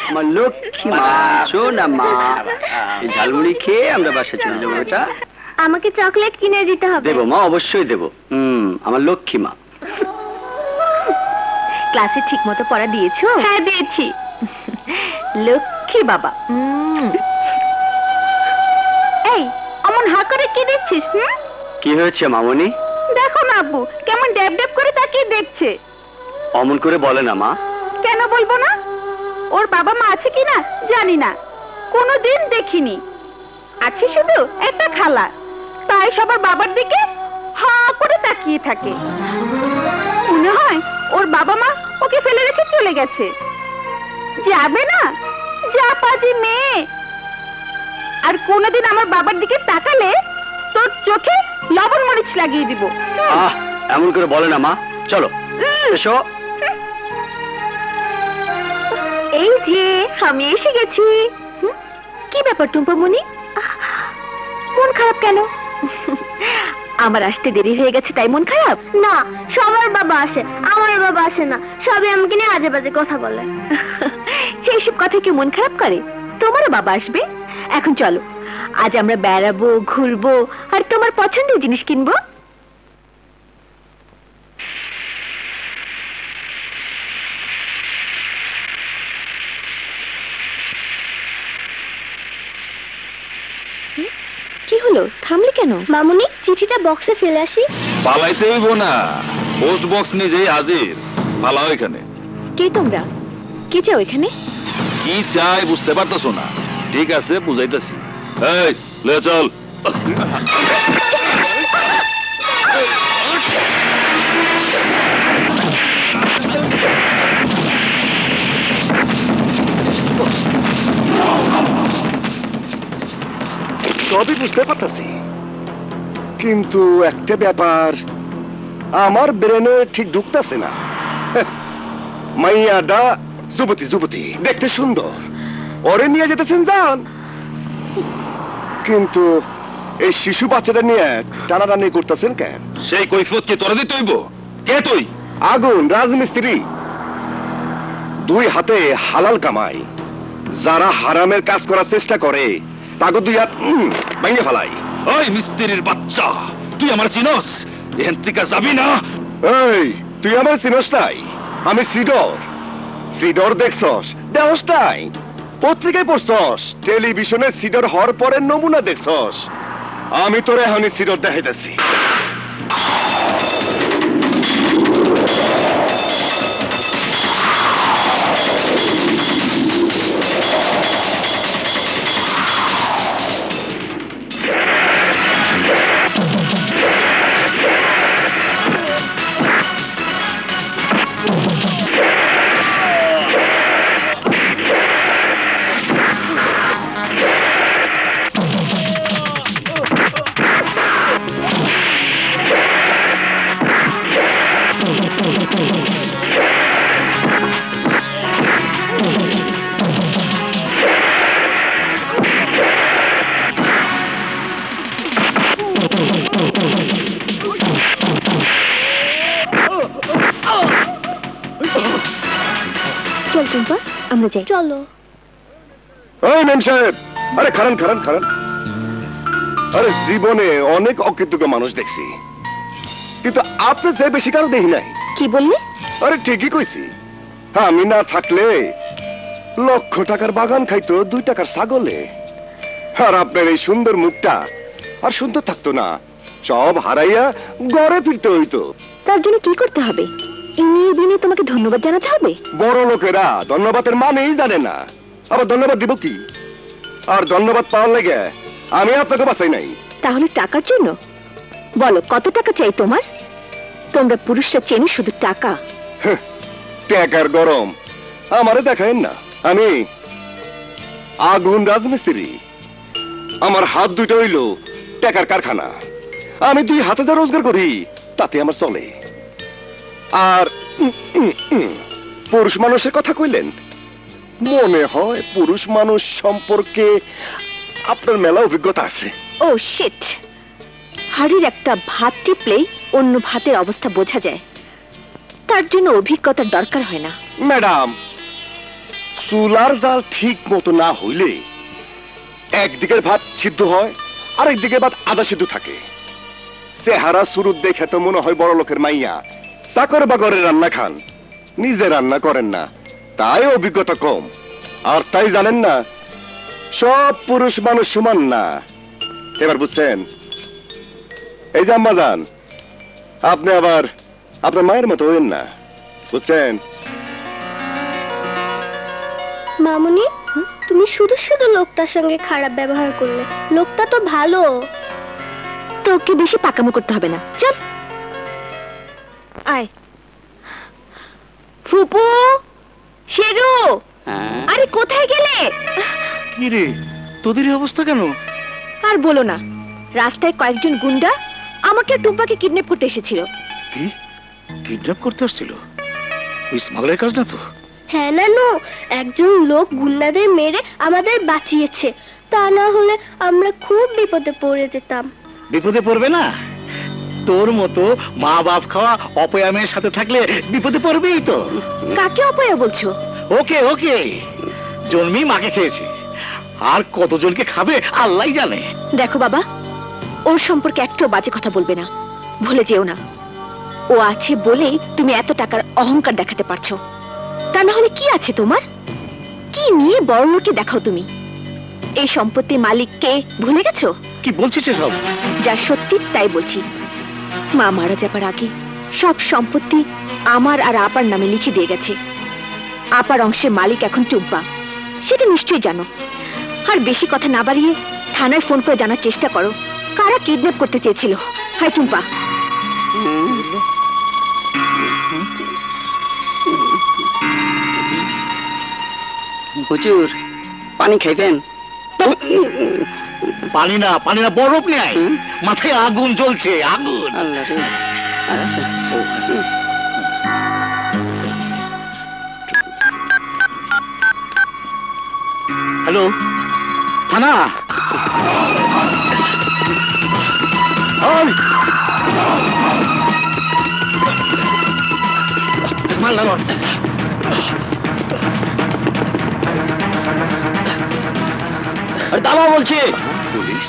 আমার লক্ষ্মী মা, সোনা মা। এই ঝালমুড়ি খেয়ে আমরা বাসা চলে যাবো। এটা আমাকে চকলেট কিনে দিতে হবে। দেবো মা, অবশ্যই দেবো। আমার লক্ষ্মী মা। ক্লাসে ঠিক মতো পড়া দিয়েছো? হ্যাঁ দিয়েছি। লক্ষ্মী বাবা। এই অমন হা করে কি দেখছিস? কি হয়েছে মামনি? দেখো না আব্বু কেমন ড্যাব ড্যাব করে তাকিয়ে দেখছে। অমন করে বলে না মা। কেন বলবো না? ওর বাবা মা আছে কিনা জানি না, কোনোদিন দেখিনি। আছে শুধু একটা খালা, তাই সবার বাবার দিকে হা করে তাকিয়ে থাকে। মনে হয় ওর বাবা মা ওকে ফেলে রেখে চলে গেছে। যাবে না, যা পাজি মেয়ে। আর কোনোদিন আমার বাবার দিকে তাকালে তোর চোখে লবণ মরিচ লাগিয়ে দিব। এমন করে বলে না মা। চলো এসো। এই যে আমি এসে গেছি। কি ব্যাপার টুম্পামণি, মন খারাপ কেন? আমার আসতে দেরি হয়ে গেছে তাই মন খারাপ? না, সবার বাবা আসে, আমার বাবা আসে না। সবাই আমাকে নিয়ে আজে বাজে কথা বলে। সেইসব কথা কি মন খারাপ করে? তোমারও বাবা আসবে। এখন চলো, আজ আমরা বেড়াবো, ঘুরবো, আর তোমার পছন্দের জিনিস কিনবো। কি হলো, থামলি কেন? মামুনি, চিঠিটা বক্সে ফেলে আসি। পালাইতে হইব না, পোস্ট বক্স নিজেই হাজির। পালাও এখানে। কে তোমরা? কে চাও এখানে? কি চাই বুঝতে পারতেছো না? ঠিক আছে, বুঝাইতেছি। এই লে চল। সবই বুঝতে পারতেছি, কিন্তু একটা ব্যাপার আমার ব্রেনে ঠিক ঢুকতেছে না। মাইয়াডা যুবতী যুবতী, দেখতে সুন্দর, ওরে নিয়ে যেতেছেন যান, কিন্তু এই শিশু বাচ্চাটা নিয়ে টানাটানি করতেছেন কেন? সেই কৈফিয়ত কি তোরা দিতে হইব? কে তুই? আগুন রাজমিস্ত্রি, দুই হাতে হালাল কামাই। যারা হারামের কাজ করার চেষ্টা করে তাকে দুই হাত ভেঙে ফেলাই। ওই মিস্ত্রির বাচ্চা, তুই আমার চিনস? এখান থেকে যাবি না। এই তুই আমার চিনস নাই? আমি শ্রীধর। শ্রীধর দেখছস? দেহস নাই? পত্রিকায় পড়ছস? টেলিভিশনে শ্রীধর হওয়ার পরের নমুনা দেখছস? আমি তোরে এখনই শ্রীধর দেখাইতেছি। চল টুম্পা, আমরা যাই। চলো। ওই মেম সাহেব, আরে খারান খারান খারান। আরে জীবনে অনেক অকৃতজ্ঞ মানুষ দেখছি, কিন্তু আপনি যে বেশি কারো দেখি নাই। কি বললি? আরে ঠিকই কইছি, আমি না থাকলে লক্ষ টাকার বাগান খাইতো 2 টাকার ছাগলে। আর আপনার এই সুন্দর মুখটা আর সুন্দর থাকতো না, সব হারাইয়া ঘরে ফিরতে হইতো। তার জন্য কি করতে হবে? ইনি দিনে তোমাকে ধন্যবাদ জানাতে হবে? বড় লোকেরা ধন্যবাদের মানেই জানে না, আবার ধন্যবাদ দিব কি? আর ধন্যবাদ পাওয়ার লেগে আমি আপনাকে বাঁচাই নাই। তাহলে টাকার জন্য? বলো কত টাকা চাই তোমার? তোমরা পুরুষরা চেনি শুধু টাকা। টাকার গরম আমারে দেখায়েন না। আমি আগুন রাজমিস্ত্রি, আমার হাত দুইটা হইল টাকার কারখানা। আমি 2 হাতে যা রোজগার করি তাতে আমার চলে। আর পুরুষ মানুষের কথা কইলেন, মনে হয় পুরুষ মানুষ সম্পর্কে আপনার মেলা অভিজ্ঞতা আছে। ও শিট, হাড়ির একটা ভাত টিপলেই অন্য ভাতের অবস্থা বোঝা যায়, তার জন্য অভিজ্ঞতার দরকার হয় না। ম্যাডাম, চুলার জাল ঠিক মতো না হইলে একদিকের ভাত সিদ্ধ হয় আর একদিকে ভাত আধা সিদ্ধ থাকে। চেহারা সুরুত দেখে তো মনে হয় বড় লোকের মাইয়া, চাকর বাকরের রান্না খান, নিজে রান্না করেন না, তাই অভিজ্ঞতা কম। আর তাই জানেন না সব পুরুষ মানুষ সমান না। এবার বুঝছেন? এই যে আম্মাজান, আপনি আবার আপনার মায়ের মতো হইেন না, বুঝছেন? মামুনি, তুমি শুধু শুধু লোকটার সঙ্গে খারাপ ব্যবহার করলে। লোকটা তো ভালো। তোকে বেশি পাকামো করতে হবে না, চল আয়। ফুপু, শেরু, আরে কোথায় গেলে? কি রে, তোদের এই অবস্থা কেন? আর বলো না, রাস্তায় কয়েকজন গুন্ডা আমাকে আর টুম্পাকে কিডন্যাপ করতে এসেছিল। কি কিডন্যাপ করতে আসছিল? ওই স্মাগলের কাজ না তো? হ্যাঁ নানু, একজন লোক গুন্ডাদের মেরে আমাদের বাঁচিয়েছে, তা না হলে আমরা খুব বিপদে পড়ে যেতাম। বিপদে পড়বে না? তোর মতো মা বাপ খাওয়া অপয়ামের সাথে থাকলে বিপদে পড়বেই তো। কাকে অপয়া বলছো? ওকে ওকে, জন্মি মাকে খেয়েছে, আর কতজনকে খাবে আল্লাহই জানে। দেখো বাবা, ওর সম্পর্কে একটাও বাজে কথা বলবে না, ভুলে যেও না। ও আছে বলেই তুমি এত টাকার অহংকার দেখাতে পারছো, তা না হলে কি আছে তোমার? কি নিয়ে বড় লোকে দেখাও তুমি? এই সম্পত্তির মালিক কে ভুলে গেছো? কি বলছিস সব? যা সত্যি তাই বলছি। মা মারা যাবার আগে সব সম্পত্তি আমার আর আপার নামে লিখে দিয়ে গেছে। আপার অংশের মালিক এখন টুম্পা, সেটা নিশ্চয়ই জানো। আর বেশি কথা না বাড়িয়ে থানায় ফোন করে জানার চেষ্টা করো কারা কিডন্যাপ করতে চেয়েছিল। হাই টুম্পা। হুজুর, পানি খাইবেন? পানি না, পানি না, বরফ নেই, মাথায় আগুন জ্বলছে, আগুন। আল্লাহ রে। আচ্ছা। হ্যালো, থানা? দাঁড়াও বলছি। পুলিশ?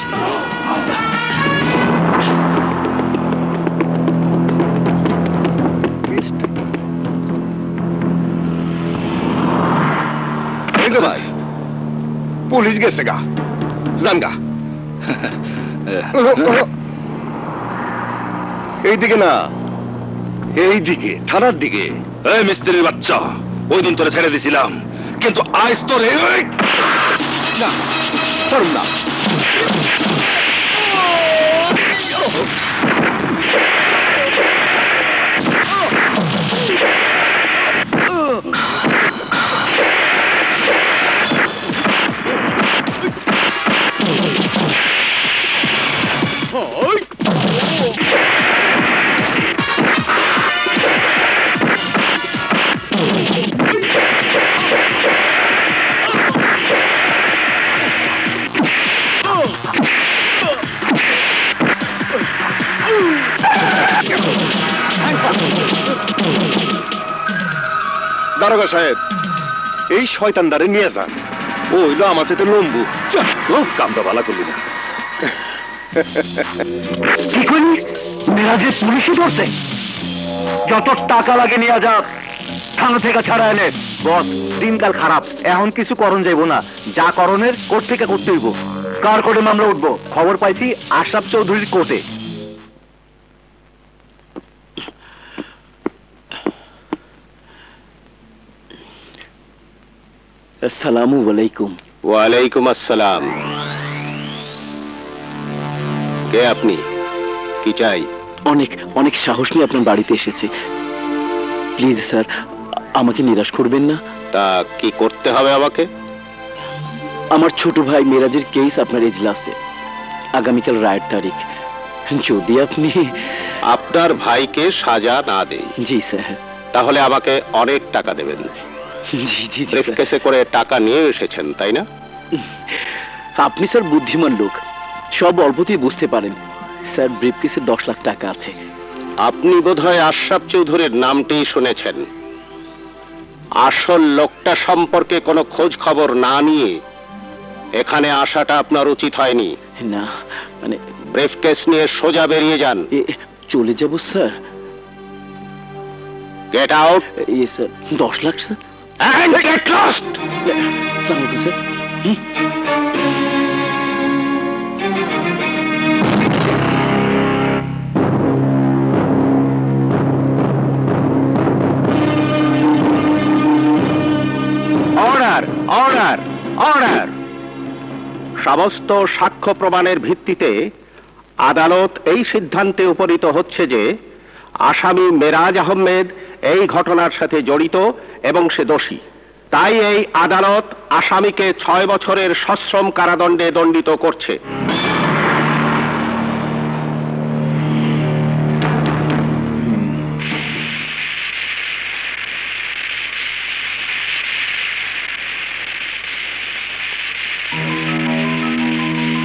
ভাই, পুলিশ গেছে গা, যান গা। এইদিকে না, এইদিকে, থানার দিকে। এই মিস্ত্রির বাচ্চা, ওই দিন তোরে ছেড়ে দিছিলাম, কিন্তু আজ তোরে না, পারুম না। দারোগা সাহেব, এই শয়তানদারে নিয়ে যান। ও হইল আমার সাথে লম্বু। কামটা ভালো করলি না। কি করলি? মেরাজে পুলিশে ধরছে? যত টাকা লাগে নিয়ে যা, থানা থেকে ছাড়া এনে। বস, দিনকাল খারাপ, এখন কিছু করণ যাইব না, যা করণের কোর্ট থেকে করতে হইব। কার কোর্টে মামলা উঠবো? খবর পাইছি আশরাফ চৌধুরীর কোর্টে। আসসালামু আলাইকুম। ওয়ালাইকুম আসসালাম। কে আপনি? কি চাই? অনেক অনেক সাহস নিয়ে আপনার বাড়িতে এসেছি। প্লিজ স্যার, আমাকে নিরাশ করবেন না। তা কি করতে হবে আমাকে? আমার ছোট ভাই মেরাজের কেস আপনার এজলাসে, আগামীকাল রায়ের তারিখ। যদি আপনি আপনার ভাইকে সাজা না দেই, জি স্যার, তাহলে আমাকে অনেক টাকা দেবেন। জি জি জি ব্রিফকেসে করে টাকা নিয়ে এসেছেন, তাই না? আপনি স্যার বুদ্ধিমান লোক, সব অল্পতেই বুঝতে পারেন। স্যার, ব্রিফকেসে 10 লাখ টাকা আছে। আপনি বোধহয় আশরাফ চৌধুরীর নামটি শুনেছেন। আসল লোকটা সম্পর্কে কোনো খোঁজ খবর না নিয়ে এখানে আসাটা আপনার উচিত হয়নি। না মানে ব্রিফকেস নিয়ে সোজা বেরিয়ে যান। চলে যাব sir. Get out. Sir 10 lakh sir. And get lost! আসসালামু আলাইকুম স্যার। Order, order, order. সমস্ত সাক্ষ্য প্রমাণের ভিত্তিতে আদালত এই সিদ্ধান্তে উপনীত হচ্ছে যে আসামি মেরাজ আহমেদ এই ঘটনার সাথে জড়িত এবং সে দোষী। তাই এই আদালত আসামিকে 6 বছরের সশ্রম কারাদণ্ডে দণ্ডিত করছে।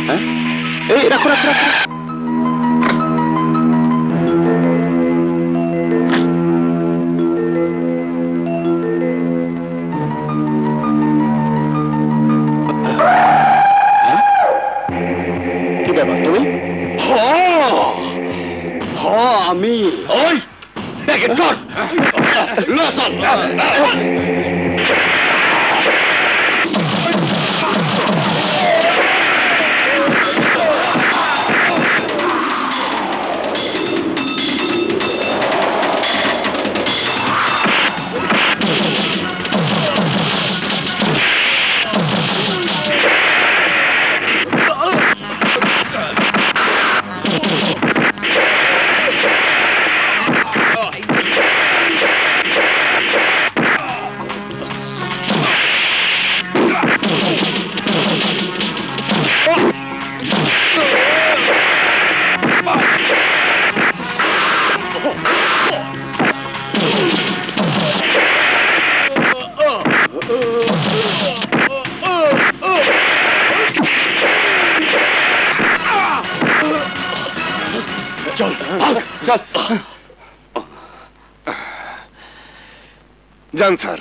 হ্যাঁ, এই রাখো রাখো রাখো। কি ব্যাপার তুমি? আমি ওই প্যাকেট কর লসন যান স্যার,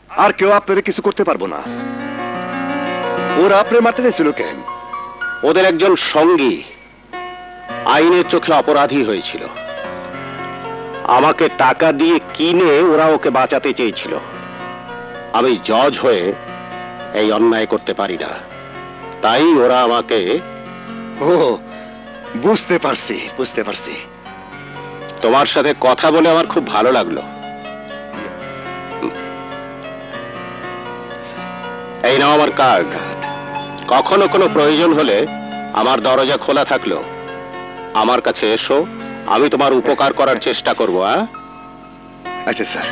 আর কেউ আপনাদের কিছু করতে পারবো না। ওরা আপনি মারতে চাইছিল কেন? ওদের একজন সঙ্গী আইনের চোখে অপরাধী হয়েছিল। আমাকে টাকা দিয়ে কিনে ওরা ওকে বাঁচাতে চেয়েছিল। আমি জজ হয়ে এই অন্যায় করতে পারি না, তাই ওরা আমাকে। ও বুঝতে পারছি বুঝতে পারছি। তোমার সাথে কথা বলে আমার খুব ভালো লাগলো। এই নাও আমার কার্ড। কখনো কোনো প্রয়োজন হলে আমার দরজা খোলা থাকলো, আমার কাছে এসো, আমি তোমার উপকার করার চেষ্টা করবো। আচ্ছা স্যার,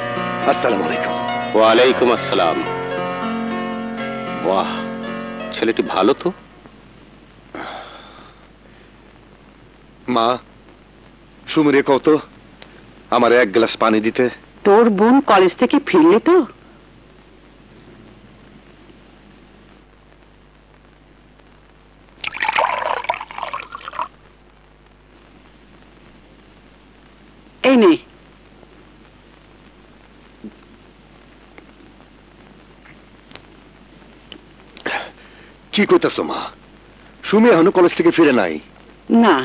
আসসালামু আলাইকুম। ওয়ালাইকুম আসসালাম। বাহ, ছেলেটি ভালো তো। মা, সুমিরে কত আমার 1 গ্লাস পানি দিতে। তোর বোন কলেজ থেকে ফিরলে তো? এই নে। কি কইতাছো মা? সুমি এখনো কলেজ থেকে ফিরে নাই? না,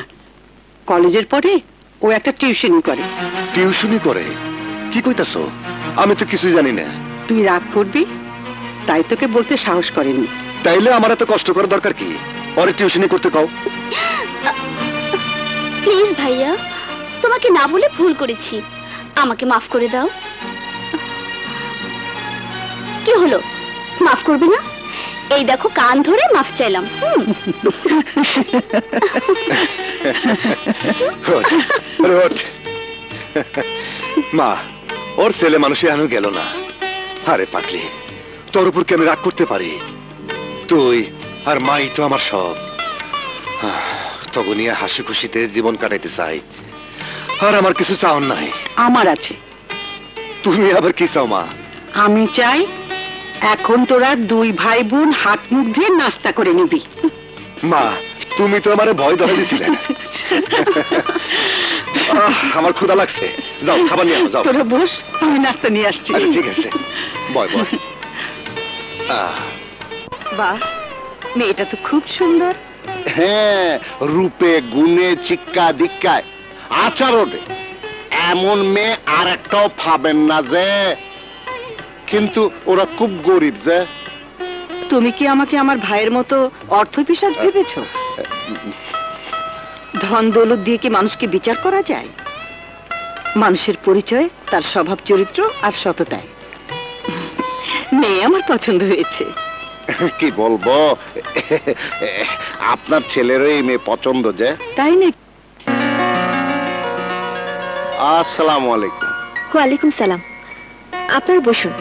কলেজের পরে ও একটা টিউশনি করে। টিউশনি করে? কি কইতাছো? আমি তো কিছুই জানি না। তুই রাগ করবি তাই তোকে বলতে সাহস করেনি। তাইলে আমার এত কষ্ট করার দরকার কি? পরে টিউশনি করতে কও। প্লিজ ভাইয়া, তোমাকে না বলে ভুল করেছি, আমাকে মাফ করে দাও। কি হলো, মাফ করবে না? এই দেখো, কান ধরে মাফ চাইলাম। মা, ওর ছেলে মানুষে আনো গেল না। আরে পাগলি, তোর উপর কি আমি রাগ করতে পারি? তুই আর মাই তো আমার সব। তখনই হাসি খুশিতে জীবন কাটাইতে চাই, আর আমার কিছু চাওয়ার নাই। আমার আছে। তুমি আবার কি চাও মা? আমি চাই এখন তোরা 2 ভাই বোন হাত মুখ দিয়ে নাস্তা করে নিবি। মা, তুমি তো আমারে ভয় ধরে দিছিলে। আমার ক্ষুধা লাগছে, যাও খাবার নিয়ে আসো, যাও। তোরা বস, আমি নাস্তা নিয়ে আসছি। আচ্ছা ঠিক আছে। বয় বয় বাহ, মেয়েটা তো খুব সুন্দর। হ্যাঁ, রূপে গুণে চিক্কা দিক্কায় আচরণে এমন মেয়ে আর একটাও পাবেন না যে। কিন্তু ওরা খুব গরিব যে। তুমি কি আমাকে আমার ভাইয়ের মতো অর্থ পিশাচ ভেবেছ? ধন দৌলত দিয়ে কি মানুষকে বিচার করা যায়? মানুষের পরিচয় তার স্বভাব চরিত্র আর সততায়। মেয়ে আমার পছন্দ হয়েছে। কি বলবো, আপনার ছেলেরও এই মেয়ে পছন্দ যে। তাই নাকি? আসসালামু আলাইকুম। ওয়ালাইকুম সালাম। আপনার বসুন।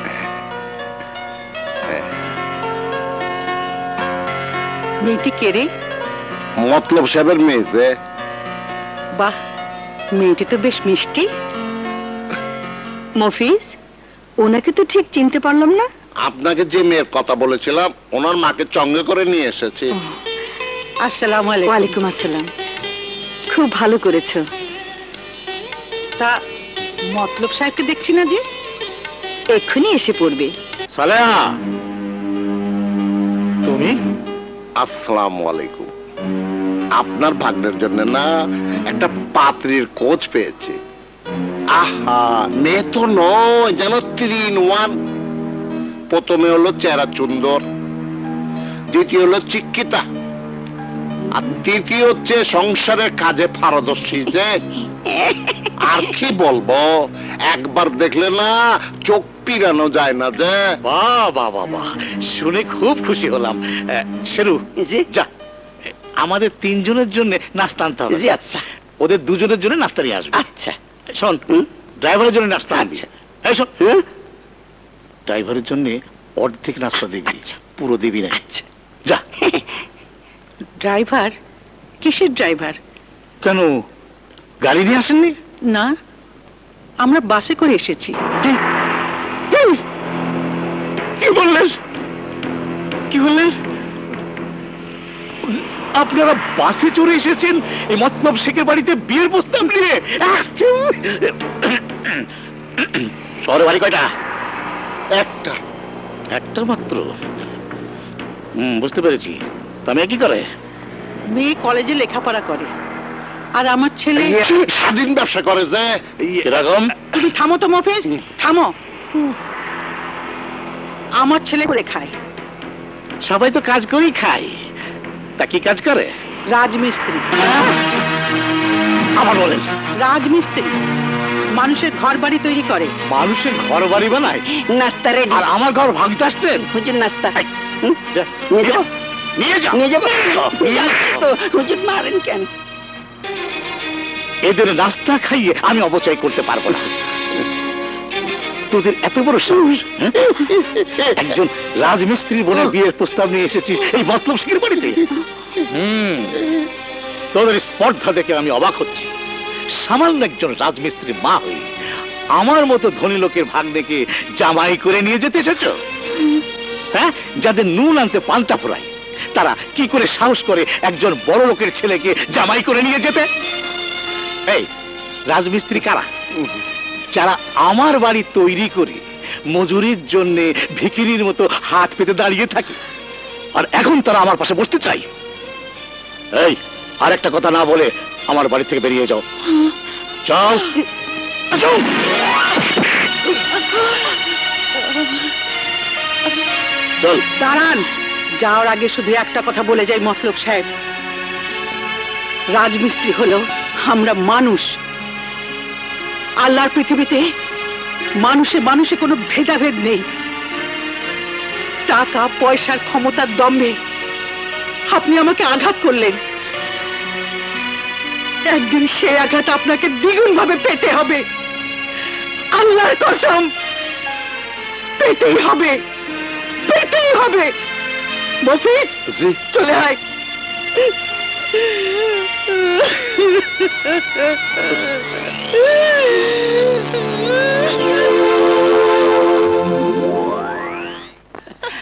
মেয়েটি কে রে? মতলব সাহেবের মেয়ে যে। বাহ, মেয়েটি তো বেশ মিষ্টি। মফিজ, ওনাকে তো ঠিক চিনতে পারলাম না। আপনাকে যে মেয়ের কথা বলেছিলাম ওনার মাকে সঙ্গে করে নিয়ে এসেছি। আসসালামু আলাইকুম। ওয়ালাইকুম আসসালাম। খুব ভালো করেছো। তা মতলব সাহেবকে দেখছি না যে? এক্ষুনি এসে পড়বে। সালেহা, তুমি? আসসালামু আলাইকুম। আপনার ভাগ্নের জন্য না একটা পাত্রীর খোঁজ পেয়েছি। আহা, মেয়ে তো নয় যেন 3 in 1। প্রথমে হলো চেহারা সুন্দর, দ্বিতীয় হলো শিক্ষিতা, আর তৃতীয় হচ্ছে সংসারের কাজে পারদর্শী যে। আর কি বলবো, একবার দেখলে না চোখ পিরানো যায় না যে। বাহ বাহ বাহ বাহ, শুনে খুব খুশি হলাম। শেরু, যা আমাদের 3 জনের জন্য নাস্তা আনতে হবে। আচ্ছা ওদের 2 জনের জন্য নাস্তা নিয়ে আসবে। আচ্ছা। শোন, ড্রাইভারের জন্য নাস্তা আনবি। এই শোন, ড্রাইভারের জন্য অর্ধেক নাস্তা দিবি, পুরো দিবি না। আচ্ছা। যা। ড্রাইভার? কিসের ড্রাইভার? কেন, গাড়ি নিয়ে আসেননি? না, আমরা বাসে করে এসেছি। কি বললেন? কি বললেন? আপনারা বাসে চড়ে এসেছেন এই মতলব শেখের বাড়িতে বিয়ের প্রস্তাব নিয়ে? শহরে বাড়ি কয়টা? একটা। একটা মাত্র? বুঝতে পেরেছি। তা মেয়ে কি করে? মেয়ে কলেজে লেখাপড়া করে, আর আমার ছেলে স্বাধীন ব্যবসা করে যে। এরকম? তুমি থামো তো মফিজ, থামো। আমার ছেলে করে খায়। সবাই তো কাজ করেই খায়, তা কি কাজ করে? রাজমিস্ত্রি। আমার বলেন? রাজমিস্ত্রি মানুষের ঘর বাড়ি তৈরি করে। মানুষের ঘর বাড়ি বানায়? নাস্তা রেডি। আর আমার ঘর ভাঙতে আসছেন? হুজুর নাস্তা। যা, নিয়ে যাও। নিয়ে যাও। নিয়ে যাবো। নিয়ে যাও। হুজুর মারেন কেন? এদের নাস্তা খাইয়ে আমি অপচয় করতে পারবো না। তোদের এত বড় সাহস, হ্যাঁ? একজন রাজমিস্ত্রির বোনের বিয়ের প্রস্তাব নিয়ে এসেছিস এই মতলব শেখের বাড়িতে? তোদের স্পর্ধা দেখে আমি অবাক হচ্ছি। সামান্য একজন রাজমিস্ত্রির মা হয়ে আমার মতো ধনী লোকের ভাগ্নেকে জামাই করে নিয়ে যেতে এসেছ? হ্যাঁ, যাদের নুন আনতে পান্তা ফুরায় তারা কি করে সাহস করে একজন বড় লোকের ছেলেকে জামাই করে নিয়ে যেতে? এই রাজমিস্ত্রি কারা? যারা আমার বাড়ি তৈরি করে মজুরির জন্য ভিখিরির মতো হাত পেতে দাঁড়িয়ে থাকে, আর এখন তারা আমার পাশে বসতে চাই। এই, আর একটা কথা না বলে আমার বাড়ি থেকে বেরিয়ে যাও। যাও, যাও। চল। দাঁড়ান, যাওয়ার আগে শুধু একটা কথা বলে যাই মতলব সাহেব। রাজমিস্ত্রি হলো আমরা মানুষ। আল্লাহর পৃথিবীতে মানুষে মানুষে কোনো ভেদাভেদ নেই। টাকা পয়সার ক্ষমতার দম্ভে আপনি আমাকে আঘাত করলেন, একদিন সেই আঘাত আপনাকে দ্বিগুণ ভাবে পেতে হবে। আল্লাহর কসম, পেতেই হবে, পেতেই হবে। মফিজ, চলে আয়।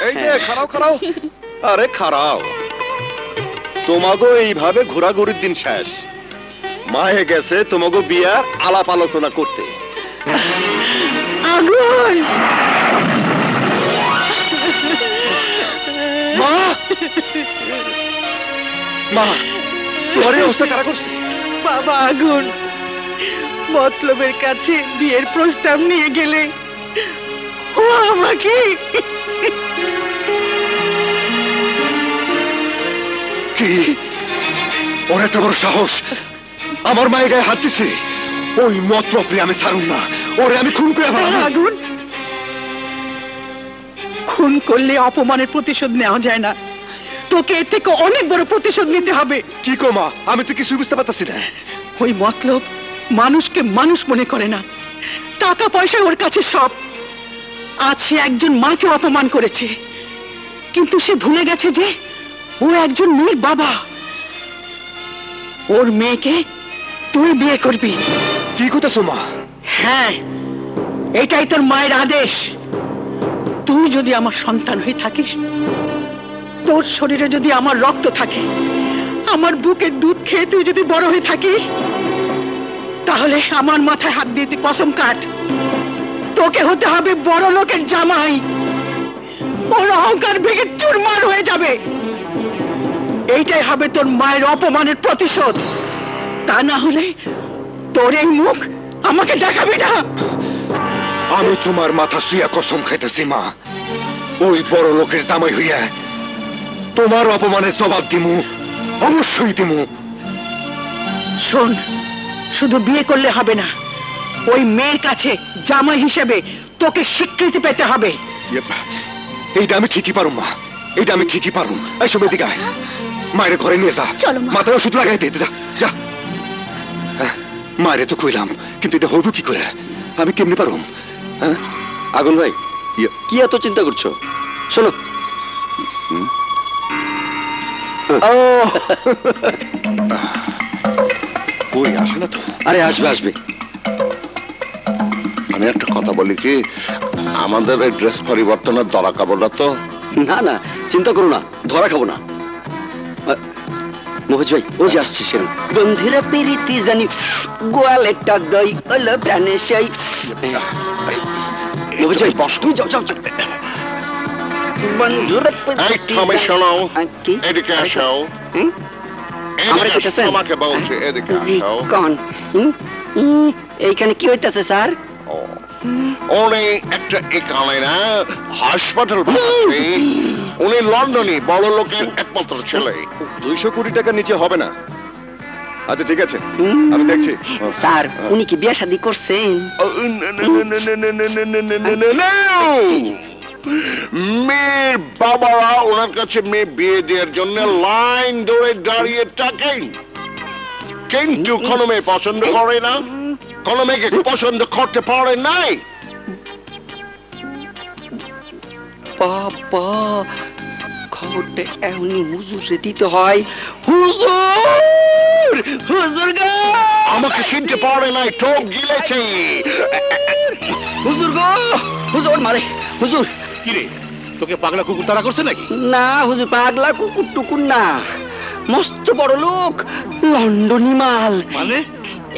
এই যে খারাও খারাও, আরে খারাও। তোমাগো এইভাবে ঘোরাঘুরির দিন শেষ। মায়ে গেছে তোমাগো বিয়ার আলাপ আলোচনা করতে। আগুন! মা মা তোর এই অবস্থা কারা করছে? বাবা আগুন মতলবের কাছে বিয়ের প্রস্তাব নিয়ে গেলে ও আমাকে কি ওর এত বড় সাহস আমার মায়ের গায়ে হাত দিছে? ওই মতলবরে আমি ছাড়ুন না, ওরে আমি খুন করে ফেলাম। আগুন খুন করলে অপমানের প্রতিশোধ নেওয়া যায় না, তোকে এর থেকে অনেক বড় প্রতিশোধ নিতে হবে। কি কো মা, আমি তো কিছু বুঝতে পারতাছি না। ওই মতলব মানুষকে মানুষ মনে করে না, টাকা পয়সা ওর কাছে সব। আজ সে একজন মাকে অপমান করেছে, কিন্তু সে ভুলে গেছে যে ও একজন মেয়ের বাবা। ওর মেয়েকে তুই বিয়ে করবি। কি করতেছো মা? হ্যাঁ, এটাই তোর মায়ের আদেশ। তুই যদি আমার সন্তান হয়ে থাকিস, তোর শরীরে যদি আমার রক্ত থাকে, আমার বুকের দুধ খেয়ে তুই যদি বড় হয়ে থাকিস, তাহলে আমার মাথায় হাত দিয়ে তুই কসম কাট, তোকে হতে হবে বড় লোকের জামাই। ওর অহংকার ভেঙে চুরমার হয়ে যাবে। এইটাই হবে তোর মায়ের অপমানের প্রতিশোধ। তা না হলে তোর এই মুখ আমাকে দেখাবি না। আমি তোমার মাথা শুইয়া কসম খাইতেছি মা, ওই বড় লোকের জামাই হইয়া তোমার অপমানের জবাব দিমু, অবশ্যই দিমু। শোন, শুধু বিয়ে করলে হবে না, ওই মেয়ের কাছে জামাই হিসেবে তোকে স্বীকৃতি পেতে হবে। এইটা আমি ঠিকই পারুম মা, এইটা আমি ঠিকই পারুম। এইসব এদিকে আয়, মায়ের ঘরে নিয়ে যা, চলো মা। মাথায় ওষুধ লাগাই দে, যা যা। মায়ের তো কইলাম, কিন্তু এটা হইব কি করে? আমি কেমনি পারুম? আগুন ভাই, কি এত চিন্তা করছো? শোনো, কই আসে না তো? আরে আসবে আসবে। আমি একটা কথা বলি কি, আমাদের এই ড্রেস পরিবর্তনের দরা কাপড়টা তো না না, চিন্তা করো না, ধরা খাবো না। মহেশ ভাই, ওই যে আসছে সে। বন্ধুরা পেরিতি জানি গোয়ালের টক দই হলো প্রাণের সেই। মহেশ ভাই বস, তুমি যাও যাও যাও। বন্ধুরা এই থামে শোনো, কি? এদিকে আসো। আমরা এদিকে কোথায়? তোমাকে বলছি, এদিকে জি, আসো। কোন? এইখানে কি হইতাছে স্যার? উনি একটা এখানে না হাসপাতাল বানাচ্ছে। উনি লন্ডনে বড় লোকের একমাত্র ছেলে। 200 কোটি টাকার নিচে হবে না। আচ্ছা ঠিক আছে, আমি দেখছি। স্যার, উনি কি বিয়ে শাদী করছেন? মেয়ের বাবারা ওনার কাছে মেয়ে বিয়ে দেওয়ার জন্য লাইন ধরে দাঁড়িয়ে থাকেন, কিন্তু কোনো মেয়ে পছন্দ করে না, কোনো মেয়েকে পছন্দ করতে পারে নাই। বাবা, খবরটা এমনি হুজুরে দিতে হয়। হুজুর, হুজুর গো, আমাকে চিনতে পারে নাই, টোপ গিলেছে। হুজুর গো, হুজুর মারে। হুজুর, কিরে, তোকে পাগলা কুকুর তারা করছে নাকি? না হুজুর, পাগলা কুকুর টুকুর না, মস্ত বড় লোক, লন্ডনী মাল। মানে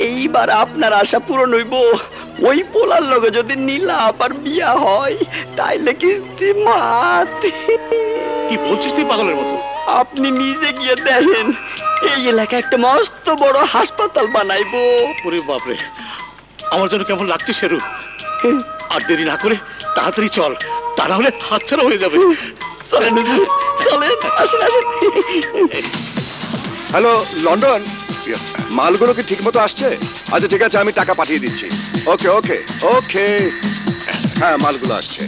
এইবার আপনার আশা পূরণ হইব। ওই পোলার লগে যদি নীলা আবার বিয়া হয়, তাইলে কিস্তি মাত। কি বলছিস তুই পাগলের মতো? আপনি নিজে গিয়ে দেখেন, এই এলাকায় একটা মস্ত বড় হাসপাতাল বানাইবো। ওরে বাপরে, আমার জন্য কেমন লাগছে শেরু। আর দেরি না করে তাড়াতাড়ি চল, তা না হলে হাতছাড়া হয়ে যাবে। চলেন হুজুর, চলেন, আসেন আসেন। হ্যালো লন্ডন, মালগুলো কি ঠিক মতো আসছে? আচ্ছা ঠিক আছে, আমি টাকা পাঠিয়ে দিচ্ছি। ওকে ওকে ওকে, হ্যাঁ মালগুলো আসছে।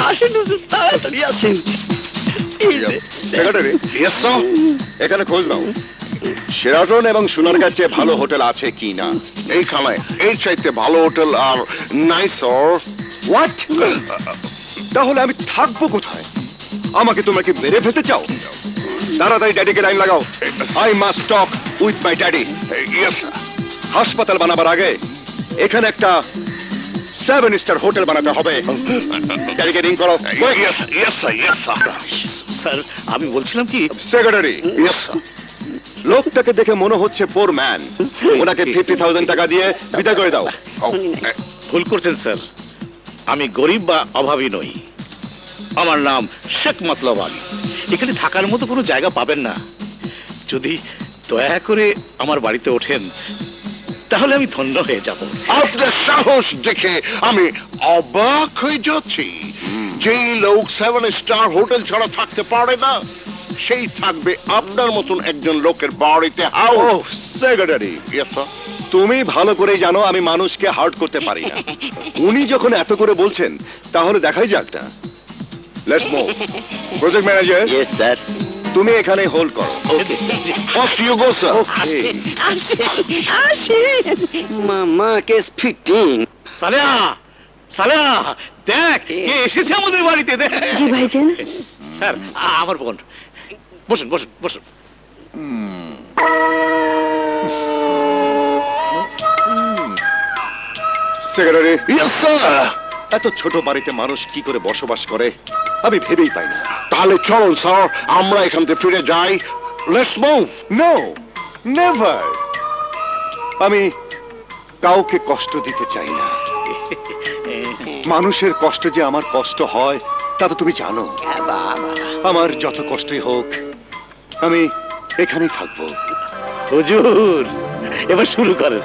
আসেন হুজুর, তাড়াতাড়ি আসেন। সেক্রেটারি, এখানে খোঁজ নাও, শেরাটন এবং সোনারগাঁর চেয়ে ভালো হোটেল আছে কি না। এইখানে এই চাইতে ভালো হোটেল আর নাই স্যার। হোয়াট? তাহলে আমি থাকবো কোথায়? আমাকে তোমরা কি মেরে ফেলতে চাও? তাড়াতাড়ি ড্যাডিকে লাইন লাগাও। I must talk with my daddy. Yes. হাসপাতাল বানাবার আগে এখানে একটা 7 স্টার হোটেল বানাতে হবে। ড্যাডিকে রিং করো। Yes yes sir, yes sir. Sir, আমি বলছিলাম কি, সেক্রেটারি, ইয়েস স্যার। লোকটাকে দেখে মনে হচ্ছে পোর ম্যান, ওনাকে 50,000 টাকা দিয়ে বিদায় করে দাও। ভুল করছেন স্যার, আমি গরিব বা অভাবী নই। আমার নাম শেখ মতলব আলী। এখানে থাকার মতো কোনো জায়গা পাবেন না। যদি দয়া করে আমার বাড়িতে ওঠেন তাহলে আমি ধন্য হয়ে যাব। আপনার সাহস দেখে আমি অবাক হয়ে যাচ্ছি। যেই লোক 7 স্টার হোটেল ছাড়া থাকতে পারে না, সেই থাকবে আপনার মতন একজন লোকের বাড়িতে। Secretary, Yes, sir. তুমি ভালো করে জানো আমি মানুষকে হার্ট করতে পারি না। উনি যখন এত করে বলছেন তাহলে দেখাই যাক না। Let's move. Project manager, yes sir. তুমি এখানে হোল্ড করো। ওকে Off you go, sir. মামা কেস ফিটিং। সালেহা, সালেহা, দেখ কে এসেছে আমাদের বাড়িতে, দেখ। জি ভাইজান। স্যার, আমার বোন। বসুন বসুন বসুন। Secretary, Yes, sir. এত ছোট বাড়িতে মানুষ কি করে বসবাস করে আমি ভেবেই পাই না। তাহলে চলুন স্যার, আমরা এখান থেকে ফিরে যাই। Let's move. No, never. আমি কাউকে কষ্ট দিতে চাই না। মানুষের কষ্ট যে আমার কষ্ট হয় তা তো তুমি জানো। আমার যত কষ্টই হোক আমি এখানেই থাকবো। হুজুর, এবার শুরু করেন।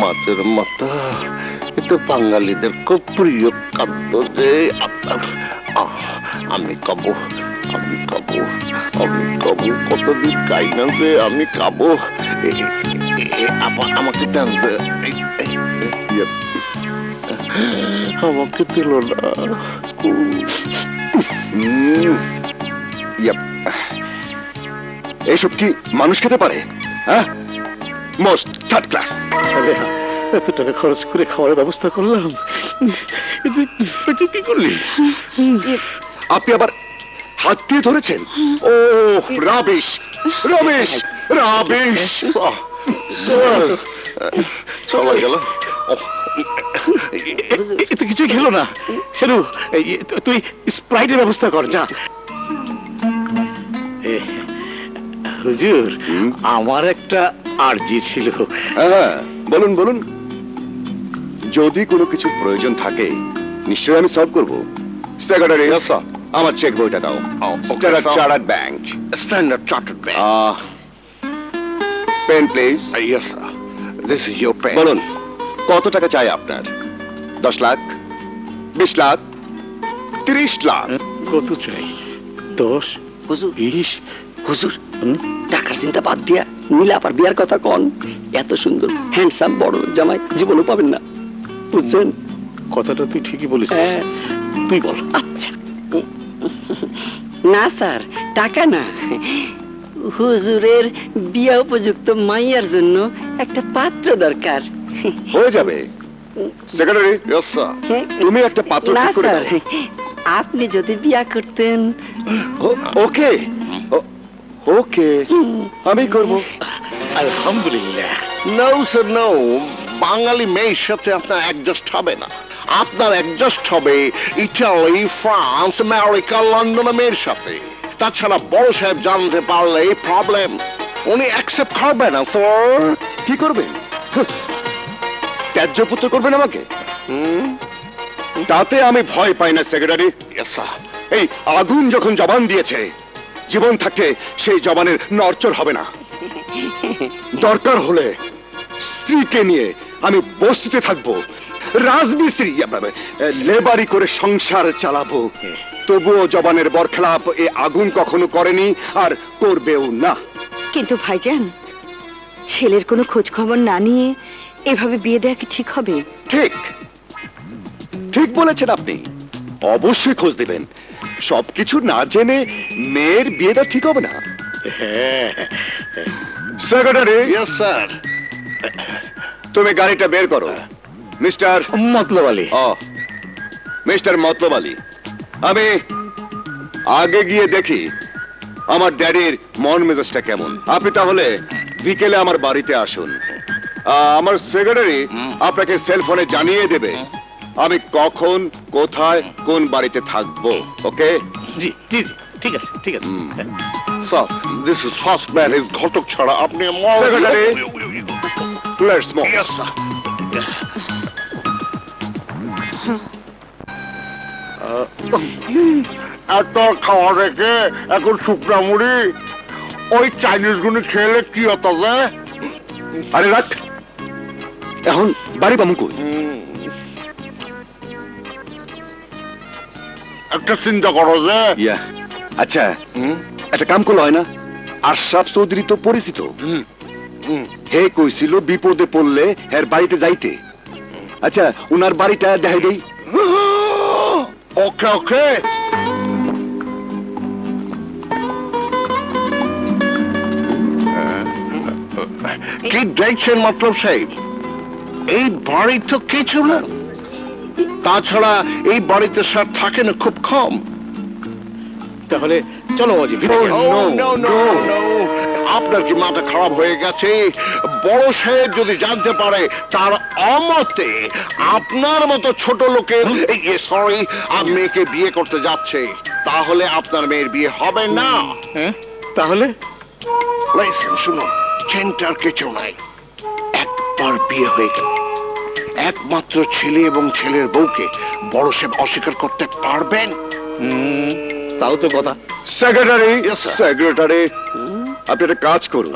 মাছের মাথা, এটা বাঙালিদের খুব প্রিয় খাদ্য যে আপনার। আমি খাবো, আমি খাবো, আমি খাবো, কতদিন খাই না যে আমি খাবো। আমাকে দেন যে। আমাকে দিল না। এইসব কি মানুষ খেতে পারে? হ্যাঁ, মোস্ট থার্ড ক্লাস। এত টাকা খরচ করে খাওয়ার ব্যবস্থা করলাম, কি করলি? আপনি আবার হাত দিয়ে ধরেছেন? ও রাবিশ, রাবিশ, রাবিশ। চলে গেল। এতে কিছুই খেলো না। সেরু, তুই স্প্রাইটের ব্যবস্থা কর, যা। হুজুর, আমার একটা আর্জি ছিল। হ্যাঁ, বলুন বলুন। যদি কোনো কিছু প্রয়োজন থাকে নিশ্চয়ই আমি সলভ করবো। সেক্রেটারি, আমার চেক বইটা দাও। Standard chartered bank. Standard Chartered Bank. Pen please. Yes, sir. This is your pen. বলুন কত টাকা চাই আপনার? 10 লাখ, 20 লাখ, 30 লাখ? কত চাই? 10, 20? হুজুর, টাকার চিন্তা বাদ দিয়া নীলাপার বিয়ার কথা কন। এত সুন্দর হ্যান্ডসাম বড় জামাই জীবনও পাবেন না, বুঝছেন? কথাটা তুই ঠিকই বলেছিস। তুই বল। আচ্ছা, না স্যার, টাকা না, হুজুরের বিয়া উপযুক্ত মাইয়ার জন্য একটা পাত্র দরকার। হয়ে যাবে সেক্রেটারি। Yes, sir. তুমি একটা পাত্র না ঠিক করে স্যার, দাও। আপনি যদি বিয়া করতেন। ওকে ওকে, আমি করব। আলহামদুলিল্লাহ। No, sir, no. বাঙালি মেয়ের সাথে আপনার অ্যাডজাস্ট হবে না। আপনার অ্যাডজাস্ট হবে ইটালি, ফ্রান্স, আমেরিকা, লন্ডন মেয়ের সাথে। তাছাড়া বড় সাহেব জানতে পারলে প্রবলেম। উনি অ্যাকসেপ্ট করবে না, স্যার। কি করবেন? ত্যায্য পুত্র করবেন আমাকে? তাতে আমি ভয় পাই না সেক্রেটারি। Yes, sir. এই আগুন যখন জবান দিয়েছে, জীবন থাকতে সেই জবানের নড়চড় হবে না। দরকার হলে স্ত্রীকে নিয়ে আমি বস্তিতে থাকবো, রাজমিস্ত্রি লেবারি করে সংসার চালাবো, তবুও জবানের বরখেলাপ এ আগুন কখনো করেনি আর করবেও না। কিন্তু ভাইজান, ছেলের কোনো খোঁজ খবর না নিয়ে এভাবে বিয়ে দেওয়া কি ঠিক হবে? ঠিক ঠিক বলেছেন আপনি, অবশ্যই খোঁজ দেবেন। সবকিছু না জেনে মেয়ের বিয়েটা ঠিক হবে না। সেক্রেটারি। Yes, sir. তুমি গাড়িটা বের করো। মিস্টার মতলব আলী। মিস্টার মতলব আলী, আমি আগে গিয়ে দেখি আমার ড্যাডির মন মেজাজটা কেমন। আপনি তাহলে বিকেলে আমার বাড়িতে আসুন। আমার সেক্রেটারি আপনাকে সেল ফোনে জানিয়ে দেবে আমি কখন, কোথায়, কোন বাড়িতে থাকবো। ওকে? জি জি জি, ঠিক আছে ঠিক আছে। Sir, this is first man. Is ঘটক ছাড়া আপনি Secretary. Let's move. Yes, sir. এত খাওয়া রেখে এখন শুকনা মুড়ি ওই চাইনিজ গুলো খেলে কি হতো যে? আরে রাখ, এখন বাড়ি পামু কই? একটা চিন্তা করো যে ইয়া, আচ্ছা একটা কাম করলে হয় না? আশরাফ চৌধুরী তো পরিচিত, হে কইছিল বিপদে পড়লে এর বাড়িতে যাইতে। আচ্ছা উনার বাড়িটা দেখাই দেই। ওকে ওকে। কি দেখছেন মতলব সাহেব, এই বাড়ি তো কিছু না, তাছাড়া এই বাড়িতে স্যার থাকে না খুব কম। তাহলে চলো বাবাজি, আপনার কি মাথা খারাপ হয়ে গেছে? বড় সাহেব যদি জানতে পারে তার অমতে আপনার মতো ছোট লোকের সরি মেয়েকে বিয়ে করতে যাচ্ছে, তাহলে আপনার মেয়ের বিয়ে হবে না। হ্যাঁ তাহলে শুনুন, চেনটার কিছু নাই, একবার বিয়ে হয়ে গেল একমাত্র ছেলে এবং ছেলের বউকে বড় সাহেব অস্বীকার করতে পারবেন? তাও তো কথা। সেক্রেটারি, সেক্রেটারি আপনি একটা কাজ করুন,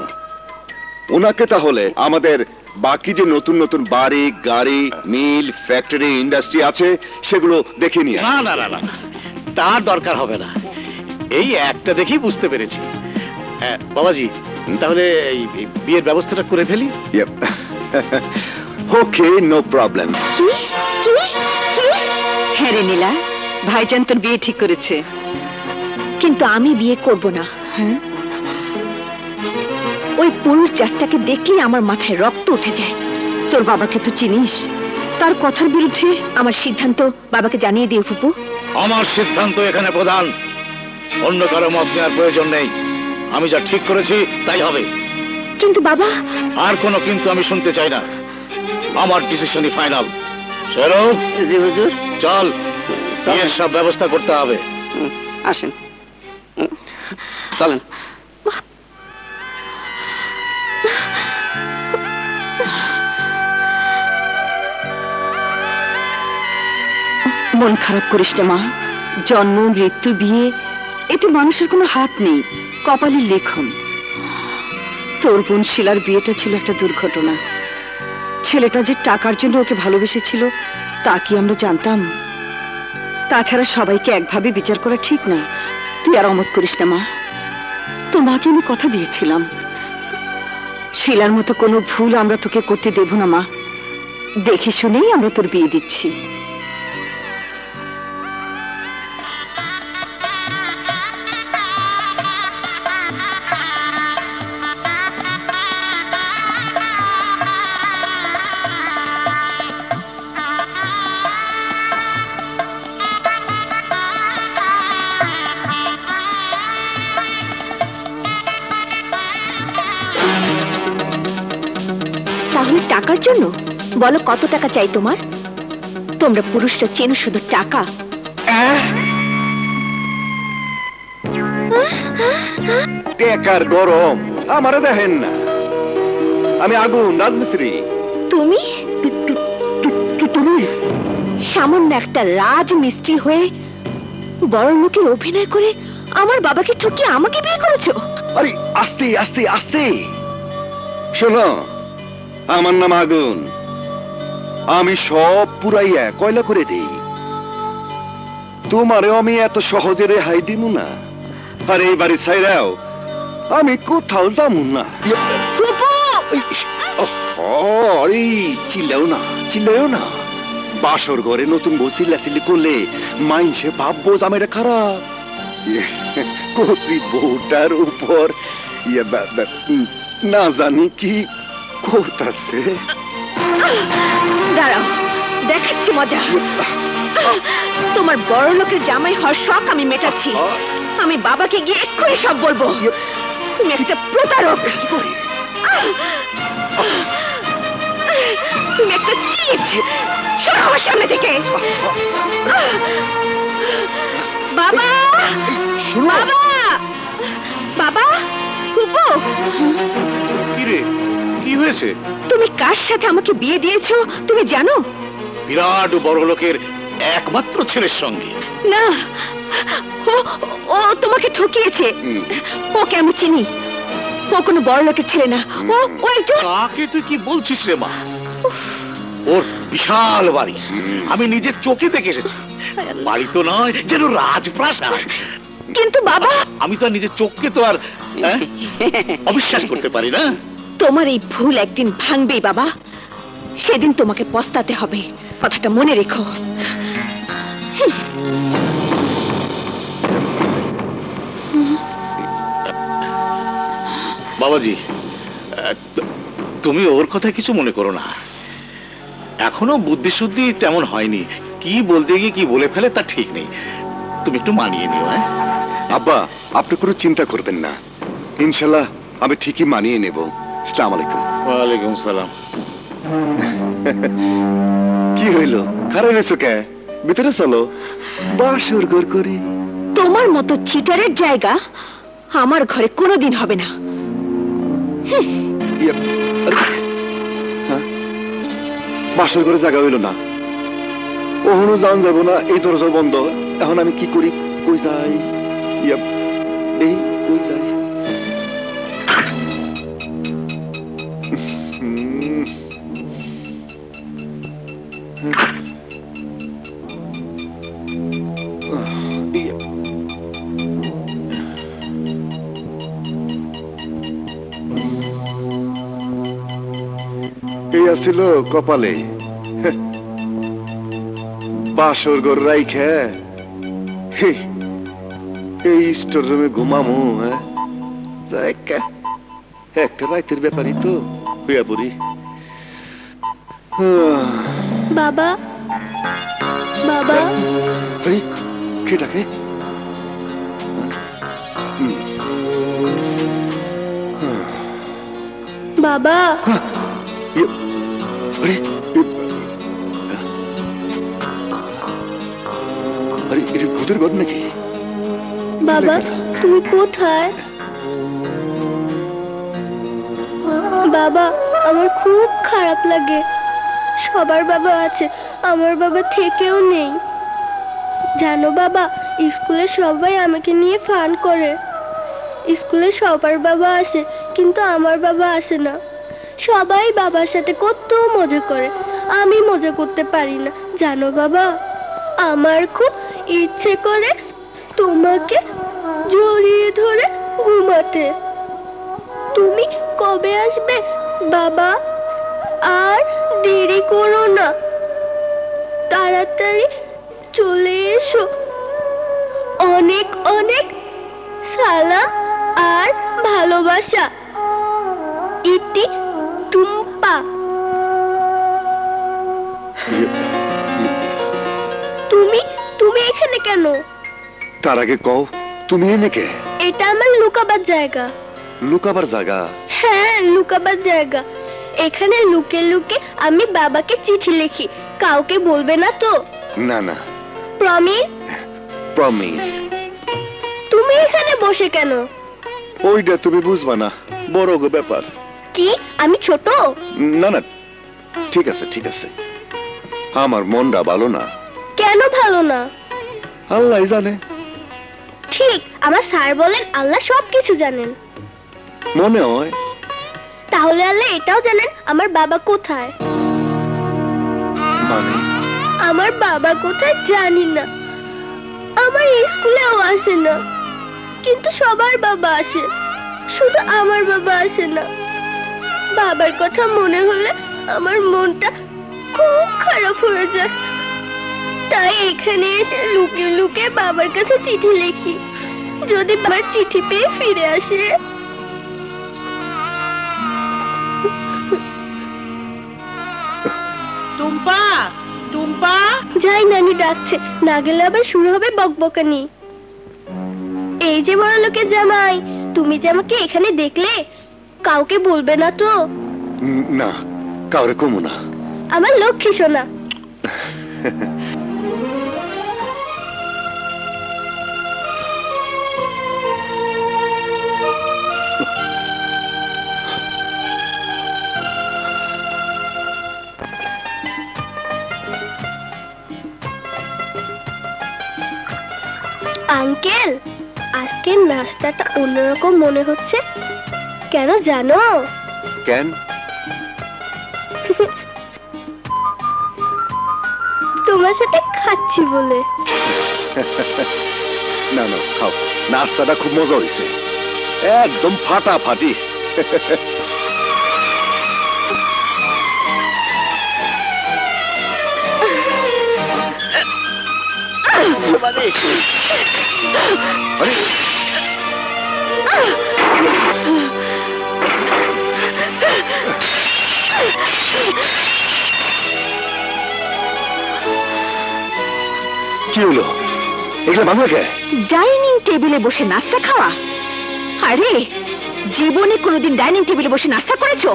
ওনাকে তাহলে আমাদের বাকি যে নতুন নতুন বাড়ি, গাড়ি, মিল, ফ্যাক্টরি, ইন্ডাস্ট্রি আছে সেগুলো দেখে নিয়ে না না না না, তার দরকার হবে না, এই একটা দেখেই বুঝতে পেরেছি। হ্যাঁ বাবাজি, তাহলে এই বিয়ের ব্যবস্থাটা করে ফেলি। ওকে, নো প্রবলেম। হ্যাঁ রে নীলা, ভাইজান তোর বিয়ে ঠিক করেছে, কিন্তু আমি বিয়ে করব না। হ্যাঁ, ওই পুরুষ জাতটাকে দেখলেই আমার মাথায় রক্ত উঠে যায়। তোর বাবাকে তো চিনিস, তার কথার বিরুদ্ধে আমার সিদ্ধান্ত বাবাকে জানিয়ে দিও ফুপু। আমার সিদ্ধান্ত এখানে প্রধান, অন্য কারো মত নেওয়ার প্রয়োজন নেই। আমি যা ঠিক করেছি তাই হবে। কিন্তু বাবা। আর কোনো কিন্তু আমি শুনতে চাই না, আমার ডিসিশনই ফাইনাল। চলো জি হুজুর, চল, বিয়ের সব ব্যবস্থা করতে হবে। আসেন, চলেন। মন খারাপ করিস না মা, জন্ম মৃত্যু বিয়ে এতে মানুষের কোনো হাত নেই, কপালের লেখন। তোর বোন শিলার বিয়েটা ছিল একটা দুর্ঘটনা, ছেলেটা যে টাকার জন্য ওকে ভালোবেসেছিল তা কি আমরা জানতাম? তাছাড়া সবাইকে একভাবে বিচার করা ঠিক না। তুই আর অমত করিস না মা, তোর মাকে আমি কথা দিয়েছিলাম, শিলার মতো কোনো ভুল আমরা তোকে করতে দেব না মা। দেখে শুনেই আমরা তোর বিয়ে দিচ্ছি। তাহলে টাকার জন্য বলো, কত টাকা চাই তোমার? তোমরা পুরুষরা চেনো শুধু টাকা। টাকার গরম আমারে দেখেন না, আমি আগুন রাজমিস্ত্রি। তুমি তুমি সামান্য একটা রাজমিস্ত্রি হয়ে বড় লোকের অভিনয় করে আমার বাবাকে ঠকিয়ে আমাকে বিয়ে করেছো? আরে আস্তে আস্তে আস্তে শোনো, আমার নাম আগুন, আমি সব পুরাইয়া কয়লা করে দেই। তোমারও আমি এত সহজে রেহাই দিব না, আর এই বাড়ি ছাইরাও আমি কোথাও যাবো না। আরে চিল্লাও না, চিল্লাও না, বাসর ঘরে নতুন বউ চিল্লাচিল্লি করলে মাইনসে ভাববো জামাইটা খারাপ। কচি বউটার উপর না জানি কি করতেছে। দাঁড়াও, দেখাচ্ছি মজা। তোমার বড় লোকের জামাই হওয়ার শখ আমি মেটাচ্ছি। আমি বাবাকে গিয়ে এক্ষুনি সব বলবো। তুমি একটা প্রতারক, তুমি একটা চিজ। সরো আমার সামনে থেকে। বাবা, বাবা, বাবা, ফুপু, কি রে, কি হয়েছে? তুমি কার সাথে আমাকে বিয়ে দিয়েছো তুমি জানো? বিরাট বড় লোকের একমাত্র ছেলের সঙ্গে। না, ও ও তোমাকে ঠকিয়েছে। ওকে আমি চিনি, ও কোনো বড় লোকের ছেলে না। ও একজন। কাকে তুই কি বলছিস রে মা? ওর বিশাল বাড়ি, আমি নিজের চোখে দেখে এসেছি। বাড়ি তো নয়, যেন রাজপ্রাসাদ। কিন্তু বাবা, আমি তো আর নিজের চোখকে তো আর অবিশ্বাস করতে পারি না। তোমার এই ভুল একদিন ভাঙবেই বাবা, সেদিন তোমাকে পস্তাতে হবে, কথাটা মনে রেখো। বাবাজি, তুমি ওর কথা কিছু মনে করো না। এখনো বুদ্ধি শুদ্ধি তেমন হয়নি, কি বলতে গিয়ে কি বলে ফেলে তা ঠিক নেই। তুমি একটু মানিয়ে নিও। হ্যাঁ আব্বা, আপনি কোনো চিন্তা করবেন না, ইনশাল্লাহ আমি ঠিকই মানিয়ে নেব। আসসালামু আলাইকুম। ওয়ালাইকুম সালাম। কি হইল, খারাপ হয়েছো কে? ভিতরে চলো, বাসর ঘর করি। তোমার মতো চিটারের জায়গা আমার ঘরে কোনোদিন হবে না। ইয়ে, আরে, হ্যাঁ? বাসর ঘরে জায়গা হইল না, ওখানে যান যাব না, এই দরজা বন্ধ। এখন আমি কি করি, কই যাই? ইয়ে, এই কই যাই? এই আসছিল কপালে, বাসর ঘর রাইখে এই স্টোর রুমে ঘুমামো। হ্যাঁ, একটা রাইতের ব্যাপারই তো, হইয়া পড়ি। বাবা, বাবা, আরে কে ডাকে? বাবা, আরে আরে এটা ভূতের ঘর নাকি? বাবা, তুমি কোথায়? বাবা, আমার খুব খারাপ লাগে। সবার বাবা আছে, আমার বাবা থেকেও নেই। জানো বাবা, স্কুলে সবাই আমাকে নিয়ে ফান করে। স্কুলে সবার বাবা আসে, কিন্তু আমার বাবা আসে না। সবাই বাবার সাথে কত মজা করে, আমি মজা করতে পারি না। জানো বাবা, আমার খুব ইচ্ছে করে তোমাকে জড়িয়ে ধরে ঘুমাতে। তুমি কবে আসবে বাবা? আর দেরি করো না, তাড়াতাড়ি চলে এসো। অনেক অনেক সালাম আর ভালোবাসা, ইতি টুম্পা। তুমি এখানে কেন? তার আগে কও, তুমি এনে কে? এটা আমার লুকাবার জায়গা। লুকাবার জায়গা? হ্যাঁ, লুকাবার জায়গা। এখানে লুকে লুকে আমি বাবাকে চিঠি লিখি, কাউকে বলবে না তো? না না। প্রমিস? প্রমিস। তুমি এখানে বসে কেন? ওইটা তুমি বুঝবা না, বড় গো ব্যাপার। কি আমি ছোট? না না, ঠিক আছে ঠিক আছে, আমার মনটা ভালো না। কেন ভালো না? আল্লাহ জানে। ঠিক, আমার স্যার বলেন আল্লাহ সবকিছু জানেন। মনে হয়। তাহলে আল্লাহ এটাও জানেন আমার বাবা কোথায়। মানে? আমার বাবা কোথায় জানি না, আমার স্কুলেও আসে না, কিন্তু সবার বাবা আসে, শুধু আমার বাবা আসে না। বাবার কথা মনে হলে আমার মনটা খুব খারাপ হয়ে যায়। তাই এখানে এসে লুকিয়ে লুকিয়ে বাবার কাছে চিঠি লিখি, যদি বাবার চিঠি পেয়ে ফিরে আসে। টুম্পা, টুম্পা। যাই, নানি ডাকছে, না গেলে আবার শুরু হবে বকবকানি। এই যে বড় লোকের জামাই, তুমি যে আমাকে এখানে দেখলে, কাউকে বলবে না তো? না, কাউরে কমু না। আমার লক্ষ্মী সোনা। আঙ্কেল, আজকের নাস্তাটা অন্যরকম মনে হচ্ছে, কেন জানো? কেন? তোমার সাথে খাচ্ছি বলে। না না, খাও, নাস্তাটা খুব মজা হয়েছে, একদম ফাটাফাটি। আরে কি হলো? এগুলো বাংলা কে? ডাইনিং টেবিলে বসে নাস্তা খাওয়া? আরে জীবনে কোনোদিন ডাইনিং টেবিলে বসে নাস্তা করেছো?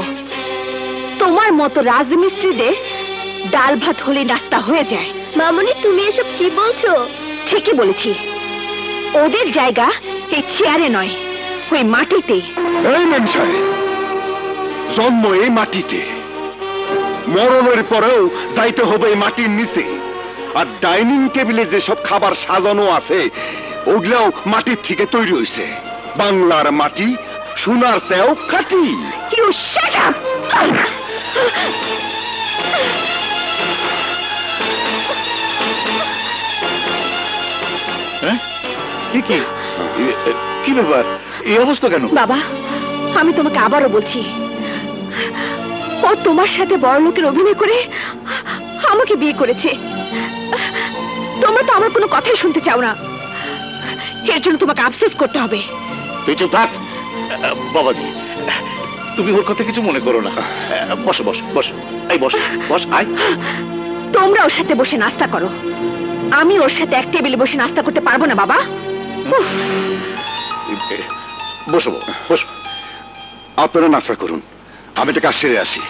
তোমার মতো রাজমিস্ত্রিদের ডাল ভাত হলে নাস্তা হয়ে যায়। মামুনি, তুমি এসব কি বলছো? ঠিকই বলেছি, ওদের জায়গা এই চেয়ারে নয়, ওই মাটিতে। এই মেমসাহেব, জন্ম এই মাটিতে, মরণের পরেও যাইতে হবে এই মাটির নিচে। আর ডাইনিং টেবিলে যেসব খাবার সাজানো আছে ওগুলাও মাটির থেকে তৈরি হয়েছে। বাংলার মাটি সোনার চেয়েও খাঁটি। You shut up! কি ব্যাপার, এই অবস্থা কেন? বাবা, আমি তোমাকে আবারও বলছি, ও তোমার সাথে বড় লোকের অভিনয় করে আমাকে বিয়ে করেছে। তোমরা তো আমার কোনো কথাই শুনতে চাও না, এর জন্য তোমাকে আফসোস করতে হবে। তুই চুপ থাক। বাবাজি, তুমি ওর কথা কিছু মনে করো না। বসো বসো বসো, এই বস বস, আয়। তোমরা ওর সাথে বসে নাস্তা করো, আমি ওর সাথে এক টেবিলে বসে নাস্তা করতে পারবো না বাবা। উফ। বসো বসো। আপনারা নাস্তা করুন, আমি এটা কাজ সেরে আসি।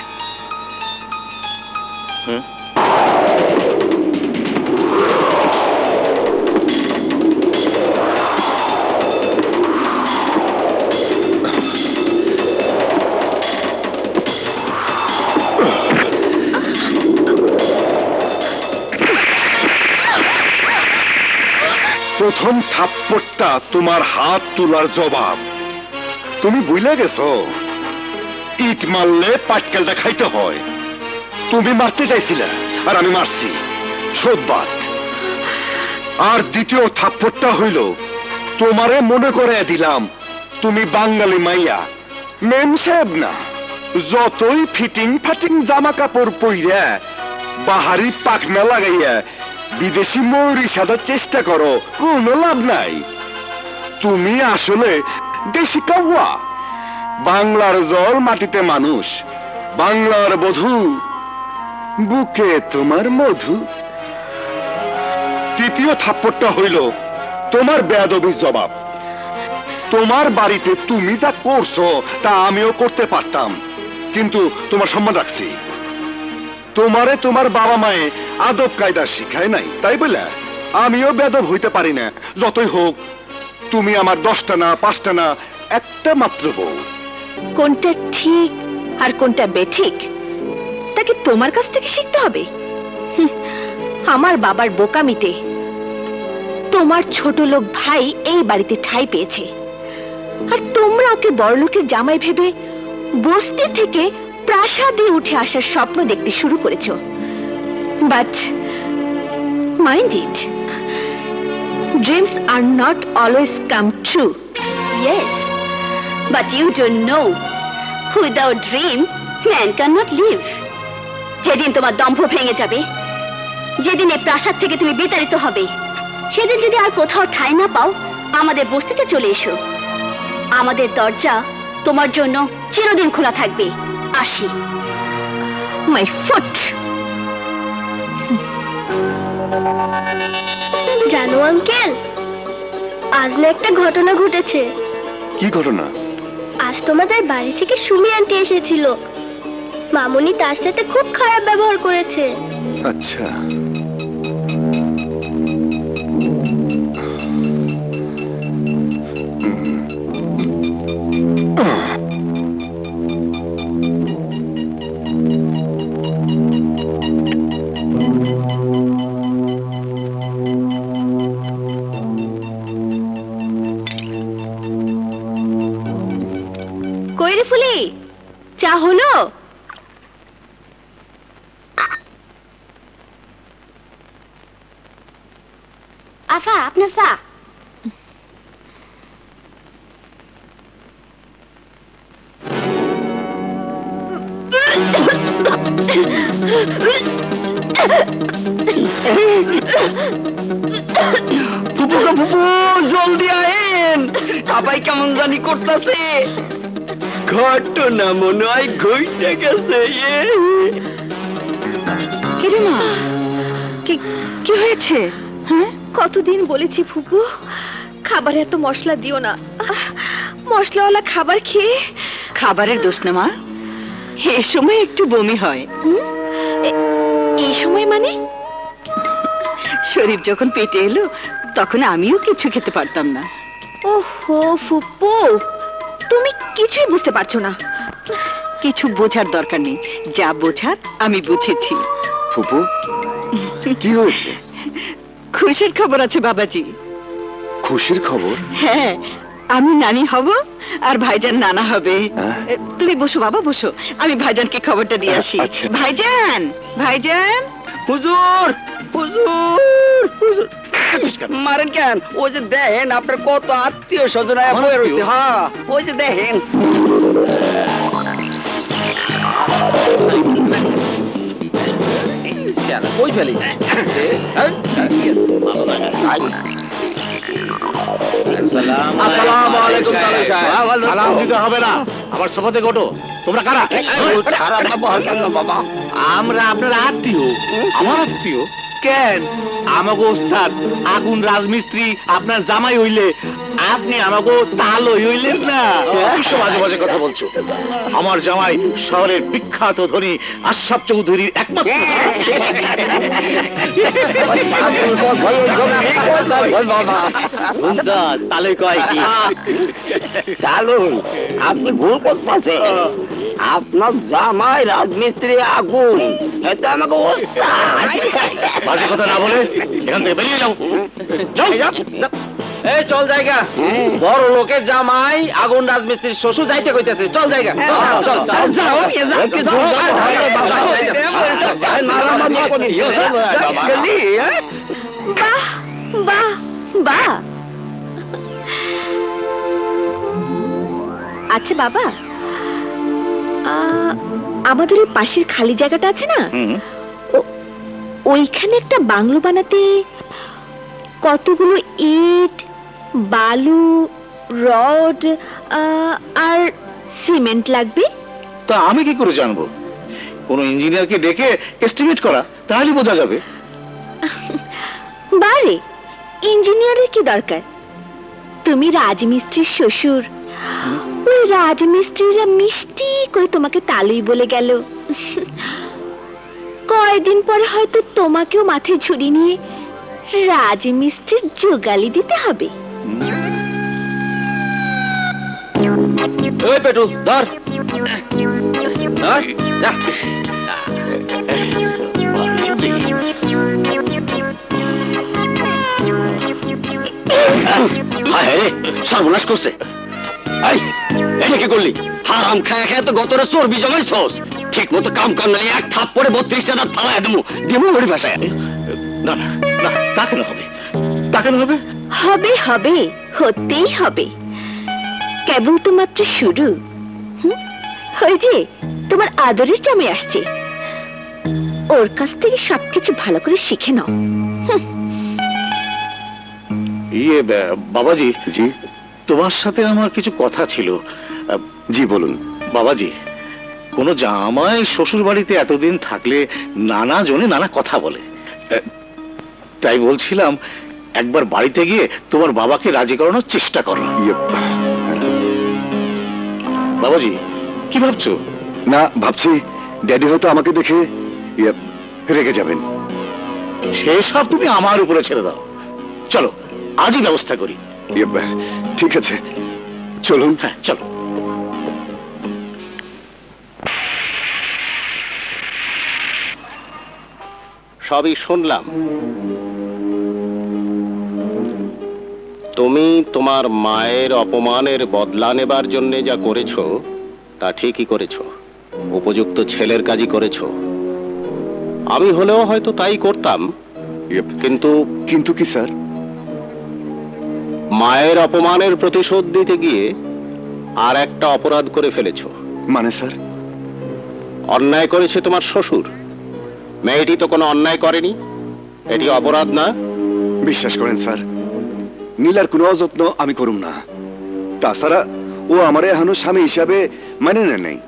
প্রথম থাপ্পড়টা তোমার হাত তোলার জবাব। তুমি বুঝলে গেছো, ইট মারলে পাটকেলটা খাইতে হয়। তুমি মারতে চাইছিলে আর আমি মারছি, শোধবাদ। আর দ্বিতীয় থাপ্পড়টা হইল, তোমারে মনে করে দিলাম তুমি বাঙালি মাইয়া, মেম সাহেব না। যতই ফিটিং ফাটিং জামা কাপড় পইরা বাহারি পাখনা লাগাইয়া বিদেশি ময়ূরী সাজার চেষ্টা করো, কোনো লাভ নাই। তুমি আসলে দেশি কাউয়া। বাংলার জল, মাটিতে মানুষ, বাংলার বধূ, বুকে তোমার মধু। তৃতীয় থাপ্পড়টা হইল তোমার বেয়াদবির জবাব। তোমার বাড়িতে তুমি যা করছো তা আমিও করতে পারতাম, কিন্তু তোমার সম্মান রাখছি। তোমারে তোমার বাবা মায়ে আদব কায়দা শিখায় নাই, তাই বলে আমিও বেদব হইতে পারি না। যতই হোক তুমি আমার 10টা না 5টা না, একটা মাত্র বউ। কোনটা ঠিক আর কোনটা বেঠিক তাকে তোমার কাছ থেকে শিখতে হবে। আমার বাবার বোকামিতে তোমার ছোট লোক ভাই এই বাড়িতে ঠাঁই পেয়েছে, আর তোমরা ওকে বড়লোকের জামাই ভেবে বস্তি থেকে প্রাসাদে উঠে আসার স্বপ্ন দেখতে শুরু করেছো। But mind it, dreams are not always come true. Yes, but you don't know, without dream man can not live. যেদিন তোমার দম্ভ ভেঙে যাবে, যেদিন এই প্রাসাদ থেকে তুমি বিতাড়িত হবে, সেদিন যদি আর কোথাও ঠাঁই না পাও, আমাদের বস্তিতে চলে এসো। আমাদের দরজা তোমার জন্য চিরদিন খোলা থাকবে। আসি। My foot. জানো আঙ্কেল, আজ না একটা ঘটনা ঘটেছে। কি ঘটনা? আজ তোমাদের বাড়ি থেকে সুমি আন্টি এসেছিল। মামুনি তার সাথে খুব খারাপ ব্যবহার করেছে। আচ্ছা, আফা আপনার চা। ফুপু গো ফুপু, জলদি আয়েন, আপাই কেমন জানি করতেছে। ঘটনা মনে হয় ঘটে গেছে। কিরে মা, কি হয়েছে? হ্যাঁ, কতদিন বলেছি ফুপু খাবারে এত মশলা দিও না, মশলাওয়ালা খাবার খেয়ে। খাবারের দোষ না মা, এই সময় একটু বমি হয়। এই সময় মানে? শরীর যখন পেটে এলো তখন আমিও কিছু খেতে পারতাম না। ওহো ফুপু, তুমি কিছুই বুঝতে পারছো না। কিছু বোঝার দরকার নেই, যা বোঝার আমি বুঝেছি। ফুপু, কি হয়েছে? খুশির খবর আছে বাবাজি। খুশির খবর? হ্যাঁ, আমি নানি হব আর ভাইজান নানা হবে। হ্যাঁ? তুমি বসো বাবা, বসো, আমি ভাইজানকে খবরটা দিয়ে আসি। আচ্ছা। ভাইজান, ভাইজান। হুজুর, হুজুর, হুজুর, মারেন কেন? ওই যে দেখেন আপনার কত আত্মীয় স্বজন বয়ে রয়েছে। হ্যাঁ, ওই যে দেখেন। ওই ফেলি। আসসালামু আলাইকুম। সালাম দিতে হবে না, আমার সোফা থেকে ওঠো। তোমরা কারা? বাবা, আমরা আপনার আত্মীয়। আমার আত্মীয় কেন? আমাকে ওস্তাদ আগুন রাজমিস্ত্রি আপনার জামাই হইলে আপনি আমাকে তালই হইলেন না। কিসব বাজে বাজে কথা বলছো? আমার জামাই শহরের বিখ্যাত ধনী আশরাফ চৌধুরীর একমাত্র। তালে কয় কি? চালু, আপনি ভুল করতেছেন। আপনার জামাই রাজমিস্ত্রি আগুন, এটা আমাকে বাজে কথা না বলে এখান থেকে বেরিয়ে যাও। এই চল জায়গা। বড় লোকের জামাই আগুন রাজমিস্ত্রির শ্বশুর যাইতে কইতেছে। চল জায়গা। বাহ বাহ বাহ। আচ্ছা বাবা, আমাদের ওই পাশের খালি জায়গাটা আছে না, ওইখানে একটা বাংলো বানাতে কতগুলো ইট, বালু, রড আর সিমেন্ট লাগবে? তা আমি কি করে জানবো? কোন ইঞ্জিনিয়ারকে ডেকে এস্টিমেট করা, তাহলে বোঝা যাবে। বারে, ইঞ্জিনিয়ারের কি দরকার? তুমি রাজমিস্ত্রির শ্বশুর, ওই রাজমিস্ত্রিরা মিষ্টি করে তোমাকে তালুই বলে গেল। কয়দিন পরে হয়তো তোমাকেও মাথায় ঝুড়ি নিয়ে রাজমিস্ত্রির জোগালি দিতে হবে। ওই পেটু ধর, ধর, যা। সর্বনাশ করছে। এটা কি করলি? হারাম খায়া খায় তো গতরে চর্বি জমাইছস। ঠিক মতো কাম কাম নাই, এক থাপ পরে 32টা দাঁত ফালায় দেবো। দেবো ওর ভাষায়। না না, তা কেন হবে? তা কেন হবে? হবে হবে, হতেই হবে। কেবল তো মাত্র শুরু। ওই যে তোমার আদরের জামাই আসছে, ওর কাছ থেকে সবকিছু ভালো করে শিখে নাও। ইয়ে বাবাজি, জি তোমার সাথে আমার কিছু কথা ছিল। জি বলুন। বাবাজি, কোন জামাই শ্বশুর বাড়িতে এতদিন থাকলে নানা জনে নানা কথা বলে। তাই বলছিলাম একবার বাড়িতে গিয়ে তোমার বাবাকে রাজি করানোর চেষ্টা করো। বাবাজি, কি ভাবছো? না, ভাবছি ড্যাডি হয়তো আমাকে দেখে রেগে যাবেন। সেসব তুমি আমার উপরে ছেড়ে দাও। চলো আজই ব্যবস্থা করি। ঠিক আছে, চলুন। হ্যাঁ চলো। সবই শুনলাম। তুমি তোমার মায়ের অপমানের বদলা নেবার জন্য যা করেছো তা ঠিকই করেছো, উপযুক্ত ছেলের কাজই করেছো। আমি হলেও হয়তো তাই করতাম। কিন্তু কি স্যার? মায়ের অপমানের প্রতিশোধ দিতে গিয়ে আর একটা অপরাধ করে ফেলেছো। মানে স্যার? অন্যায় করেছে তোমার শ্বশুর, মেয়েটি তো কোনো অন্যায় করেনি, এটি অপরাধ না? বিশ্বাস করেন স্যার, নীলার কোনো অযত্ন আমি করুম না। তাছাড়া ও আমার এখনো স্বামী হিসাবে মানে না নেই।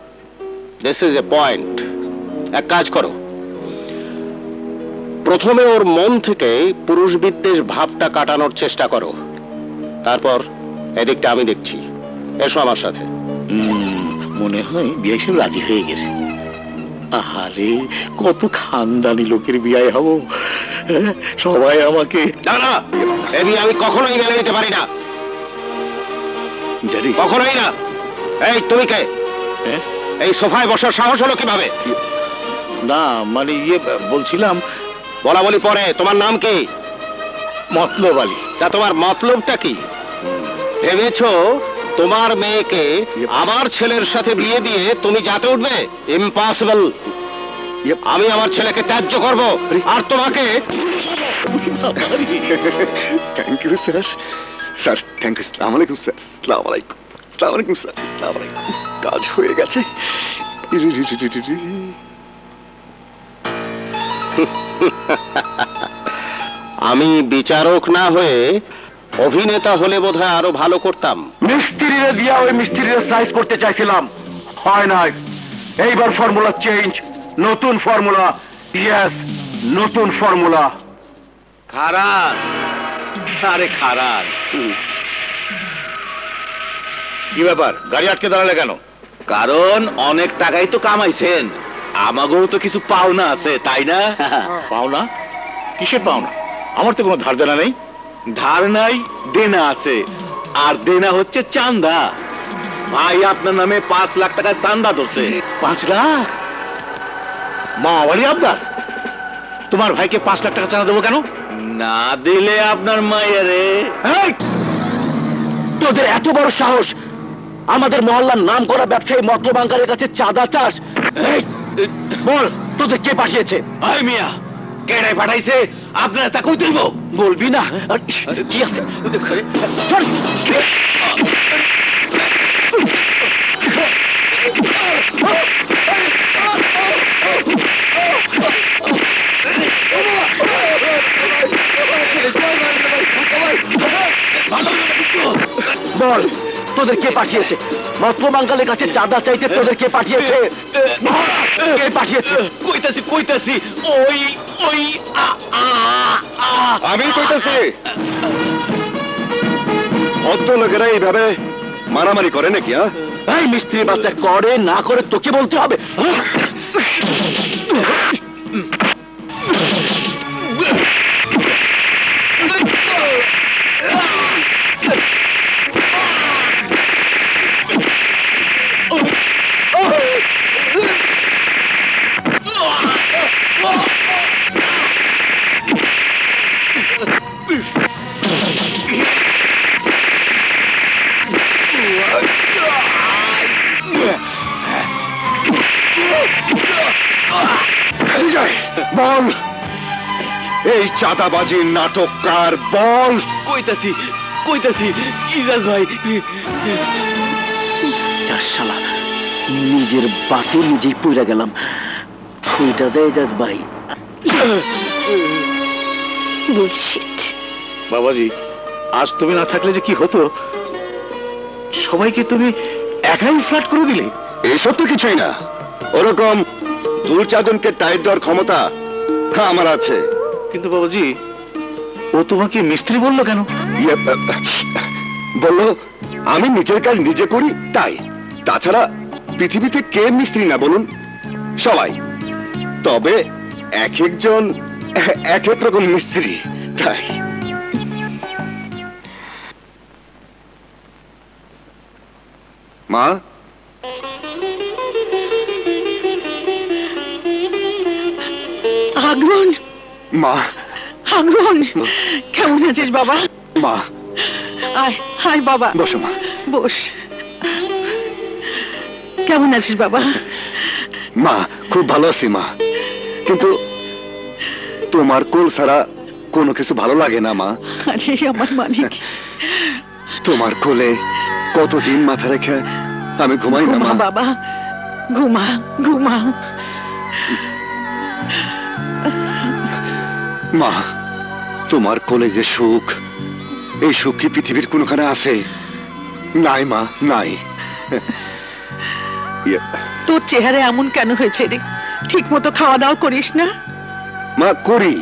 This is a point. এক কাজ করো, প্রথমে ওর মন থেকে পুরুষ বিদ্বেষ ভাবটা কাটানোর চেষ্টা করো, তারপর এদিকটা আমি দেখছি। এসো আমার সাথে। মনে হয় বিয়ে হিসেবে রাজি হয়ে গেছে। আহারে, কত খানদানি লোকের বিয়ে হবো, সবাই আমাকে। না না, এ বিয়ে আমি কখনোই মেনে নিতে পারি না, ড্যাডি। কখনোই না। এই তুমি কে? এই সোফায় বসার সাহস হলো কিভাবে? না মানে বলছিলাম। বলা বলি পরে, তোমার নাম কি? মতলব আলী। তা তোমার মতলবটা কি? ভেবেছো তোমার মেয়েকে আমার ছেলের সাথে বিয়ে দিয়ে তুমি যাতে উঠবে? ইম্পসিবল। আমি আমার ছেলেকে ত্যায্য করব, আর তোমাকে। Thank you sir. Sir thank you. আসসালামু আলাইকুম স্যার। আসসালামু আলাইকুম। আসসালামু আলাইকুম স্যার। আসসালামু আলাইকুম। কাজ হয়ে গেছে। আমি বিচারক না হয়ে অভিনেতা হলে বোধহয় আরো ভালো করতাম। মিস্ত্রিরে দিয়া ওই মিস্ত্রিরে সাইজ করতে চাইছিলাম, হয় নাই। এইবার ফর্মুলা চেঞ্জ, নতুন ফর্মুলা। ইয়েস, নতুন ফর্মুলা। খারাপ, আরে খারাপ। কি ব্যাপার, গাড়ি আটকে দাঁড়ালে কেন? কারণ অনেক টাকাই তো কামাইছেন, আমাকেও তো কিছু পাওনা আছে, তাই না? পাওনা? কিসের পাওনা? আমার তো কোনো ধার দেনা নেই। ধার নাই, দেনা আছে। আর দেনা হচ্ছে চান্দা। ভাই আপনার নামে 5 লাখ টাকার চান্দা ধরছে। 5 লাখ? মা বাড়ি আপনার? তোমার ভাইকে 5 লাখ টাকা চাঁদা দেবো কেন? না দিলে আপনার মায়েরে। তোদের এত বড় সাহস, আমাদের মহল্লার নাম করা ব্যবসায়ী মতলব আঙ্কারের কাছে চাঁদা চাস? বল, তোদের কে পাঠিয়েছে? আয় মিয়া, কেডাই পাঠাইছে? আপনারা তা কই তুলবো? বলবি না? কি আছে? চল। বল, তোদের কে পাঠিয়েছে? মতলব আঙ্কালের কাছে চাঁদা চাইতে তোদের কে পাঠিয়েছে? কে পাঠিয়েছে? কইতাছি কইতাছি, ওই ওই আমি কইতাছি। ভদ্রলোকেরা এইভাবে মারামারি করে নাকি? এই মিস্ত্রি বাচ্চা, করে না করে তোকে বলতে হবে। বল, এই চাঁদাবাজির নাটককার বল। কইতাছি কইতাছি, ইজাজ ভাই। শালা, নিজের বাতে নিজেই পইরা গেলাম। ওইটা যায় জাজ ভাই। বাবাজি, আজ তুমি না থাকলে যে কি হতো। সবাইকে তুমি একাই ফ্ল্যাট করে দিলে। এইসব তো কিছুই না। ওরকম 2-4 জনকে টাইট দেওয়ার ক্ষমতা আমার আছে। কিন্তু বাবাজি, ও তোমাকে মিস্ত্রি বললো কেন? বললো আমি নিজের কাজ নিজে করি, তাই। তাছাড়া পৃথিবীতে কে মিস্ত্রি না বলুন? সবাই। তবে এক একজন এক এক রকম মিস্ত্রি, তাই। মা, আগুন, মা, আগুন, কেমন আছিস বাবা? মা, আয় আয় বাবা, বসো মা। বস। কেমন আছিস বাবা? মা, খুব ভালো আছি মা, কিন্তু তোমার কোল ছাড়া কোনো কিছু ভালো লাগে না মা। আরে আমার মালিক, তোমার কোলে কতদিন মাথা রেখে আমি ঘুমাই না মা। বাবা ঘুমা ঘুমা। মা, তোমার কোলে যে সুখ, এই সুখ কি পৃথিবীর কোনখানে আছে? নাই মা, নাই। তোর চেহারা এমন কেন হয়েছে রে? ঠিক মতো খাওয়া দাওয়া করিস না? মা করি,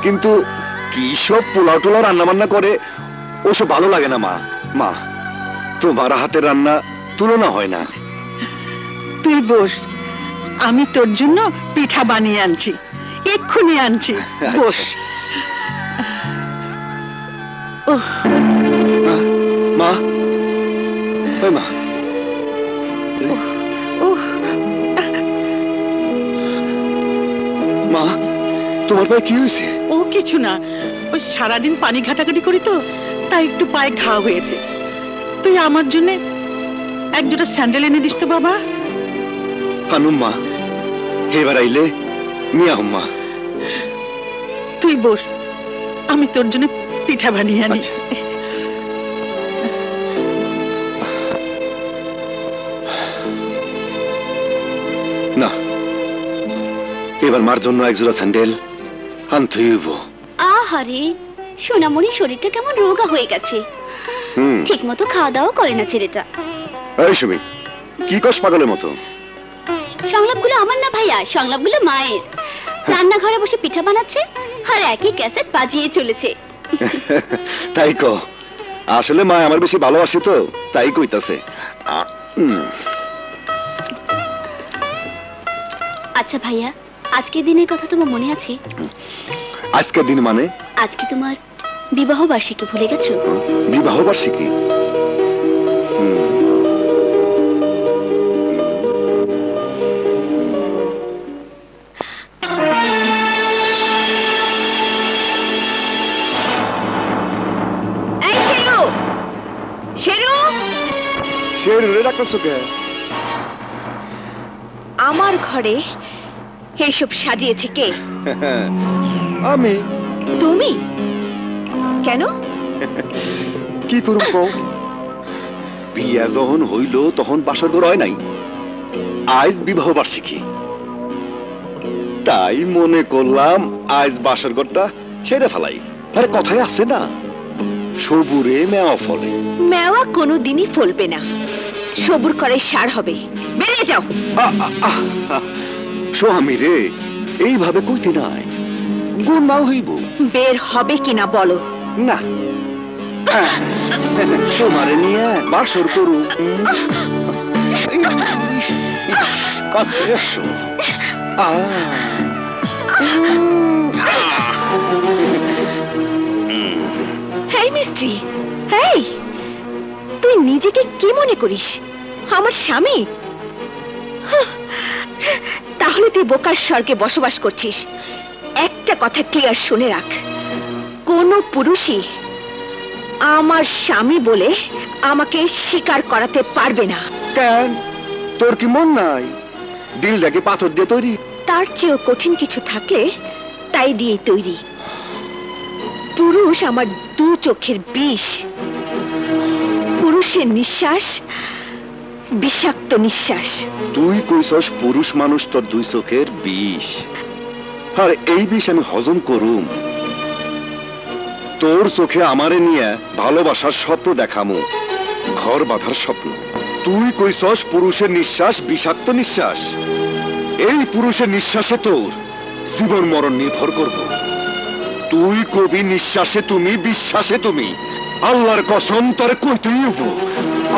কিন্তু কি সব পোলাও টোলাও রান্না বান্না করে, ওসব ভালো লাগে না মা। মা, তোমার হাতের রান্না তুলনা হয় না। তুই বস, আমি তোর জন্য পিঠা বানিয়ে আনছি, এক্ষুনি আনছি। বস। মা, ওই মা, মা, তোমার পায়ে কি হয়েছে? ও কিছু না, ওই সারাদিন পানি ঘাটাঘাটি করি তো, তাই একটু পায়ে ঘা হয়েছে। তুই আমার জন্য এক দুটো স্যান্ডেল এনে দিস তো বাবা। আনুম মা, এবার আইলে নিয়ে আহ মা। তুই বস, আমি তোর জন্য পিঠা বানিয়ে আনি। না, এবার মার জন্য একজোড়া স্যান্ডেল আনতে হইব। আহারে, সোনামণি শরীরটা কেমন রোগা হয়ে গেছে। ঠিক মতো খাওয়া দাওয়া করে না ছেলেটা। এই সুমি, কি কস পাগলের মতো? সংলাপগুলো আমার না ভাইয়া, সংলাপগুলো মায়ের। রান্নাঘরে বসে পিঠা বানাচ্ছে আর একই ক্যাসেট বাজিয়ে চলেছে। তাই ক, আসলে মা আমার বেশি ভালোবাসে তো, তাই কইতাছে। আচ্ছা ভাইয়া, আজকের দিনের কথা তোমার মনে আছে? আজকের দিন মানে? আজকে তোমার বিবাহ বার্ষিকী, ভুলে গেছো? বিবাহ বার্ষিকী? আমার ঘরে এইসব সাজিয়েছে কে? আমি। তুমি? কেন? কি করুম কও? বিয়া যখন হইল তখন বাসর ঘর হয় নাই, আজ বিবাহ বার্ষিকী, তাই মনে করলাম আজ বাসর ঘরটা ছেড়ে ফেলাই। আরে কথায় আছে না, সবুরে মেওয়া ফলে। মেওয়া কোনোদিনই ফলবে না, সবুর করে সার হবে। বেরিয়ে যাও। স্বামী রে, এইভাবে কইতে নাই, গুণ নাও হইব। বের হবে কিনা বলো? না, তোমারে নিয়ে বাসর করু। কাছে এসো। হেই মিস্ত্রি, হেই, তুই নিজেকে কি মনে করিস? আমার স্বামী? তাহলে তুই বোকার স্বর্গে বসবাস করছিস। একটা কথা ক্লিয়ার শুনে রাখ, কোন পুরুষই আমার স্বামী বলে আমাকে স্বীকার করাতে পারবে না। কেন, তোর কি মন নাই? দিলটাকে পাথর দিয়ে তৈরি? তার চেয়েও কঠিন কিছু থাকলে তাই দিয়ে তৈরি। পুরুষ আমার দু চোখের বিষ। পুরুষের নিঃশ্বাস বিষাক্ত নিঃশ্বাস। তুই কইছস পুরুষ মানুষ তোর দুই চোখের বিষ, আর এই বিষ আমি হজম করুম? তোর চোখে আমারে নিয়ে ভালোবাসার স্বপ্ন দেখামু, ঘর বাঁধার স্বপ্ন। তুই কইছস পুরুষের নিঃশ্বাস বিষাক্ত নিঃশ্বাস। এই পুরুষের নিঃশ্বাসে তোর জীবন মরণ নির্ভর করব। তুই কবি নিঃশ্বাসে তুমি, বিশ্বাসে তুমি। আল্লাহর কসম, তোরে কইতেই হইব,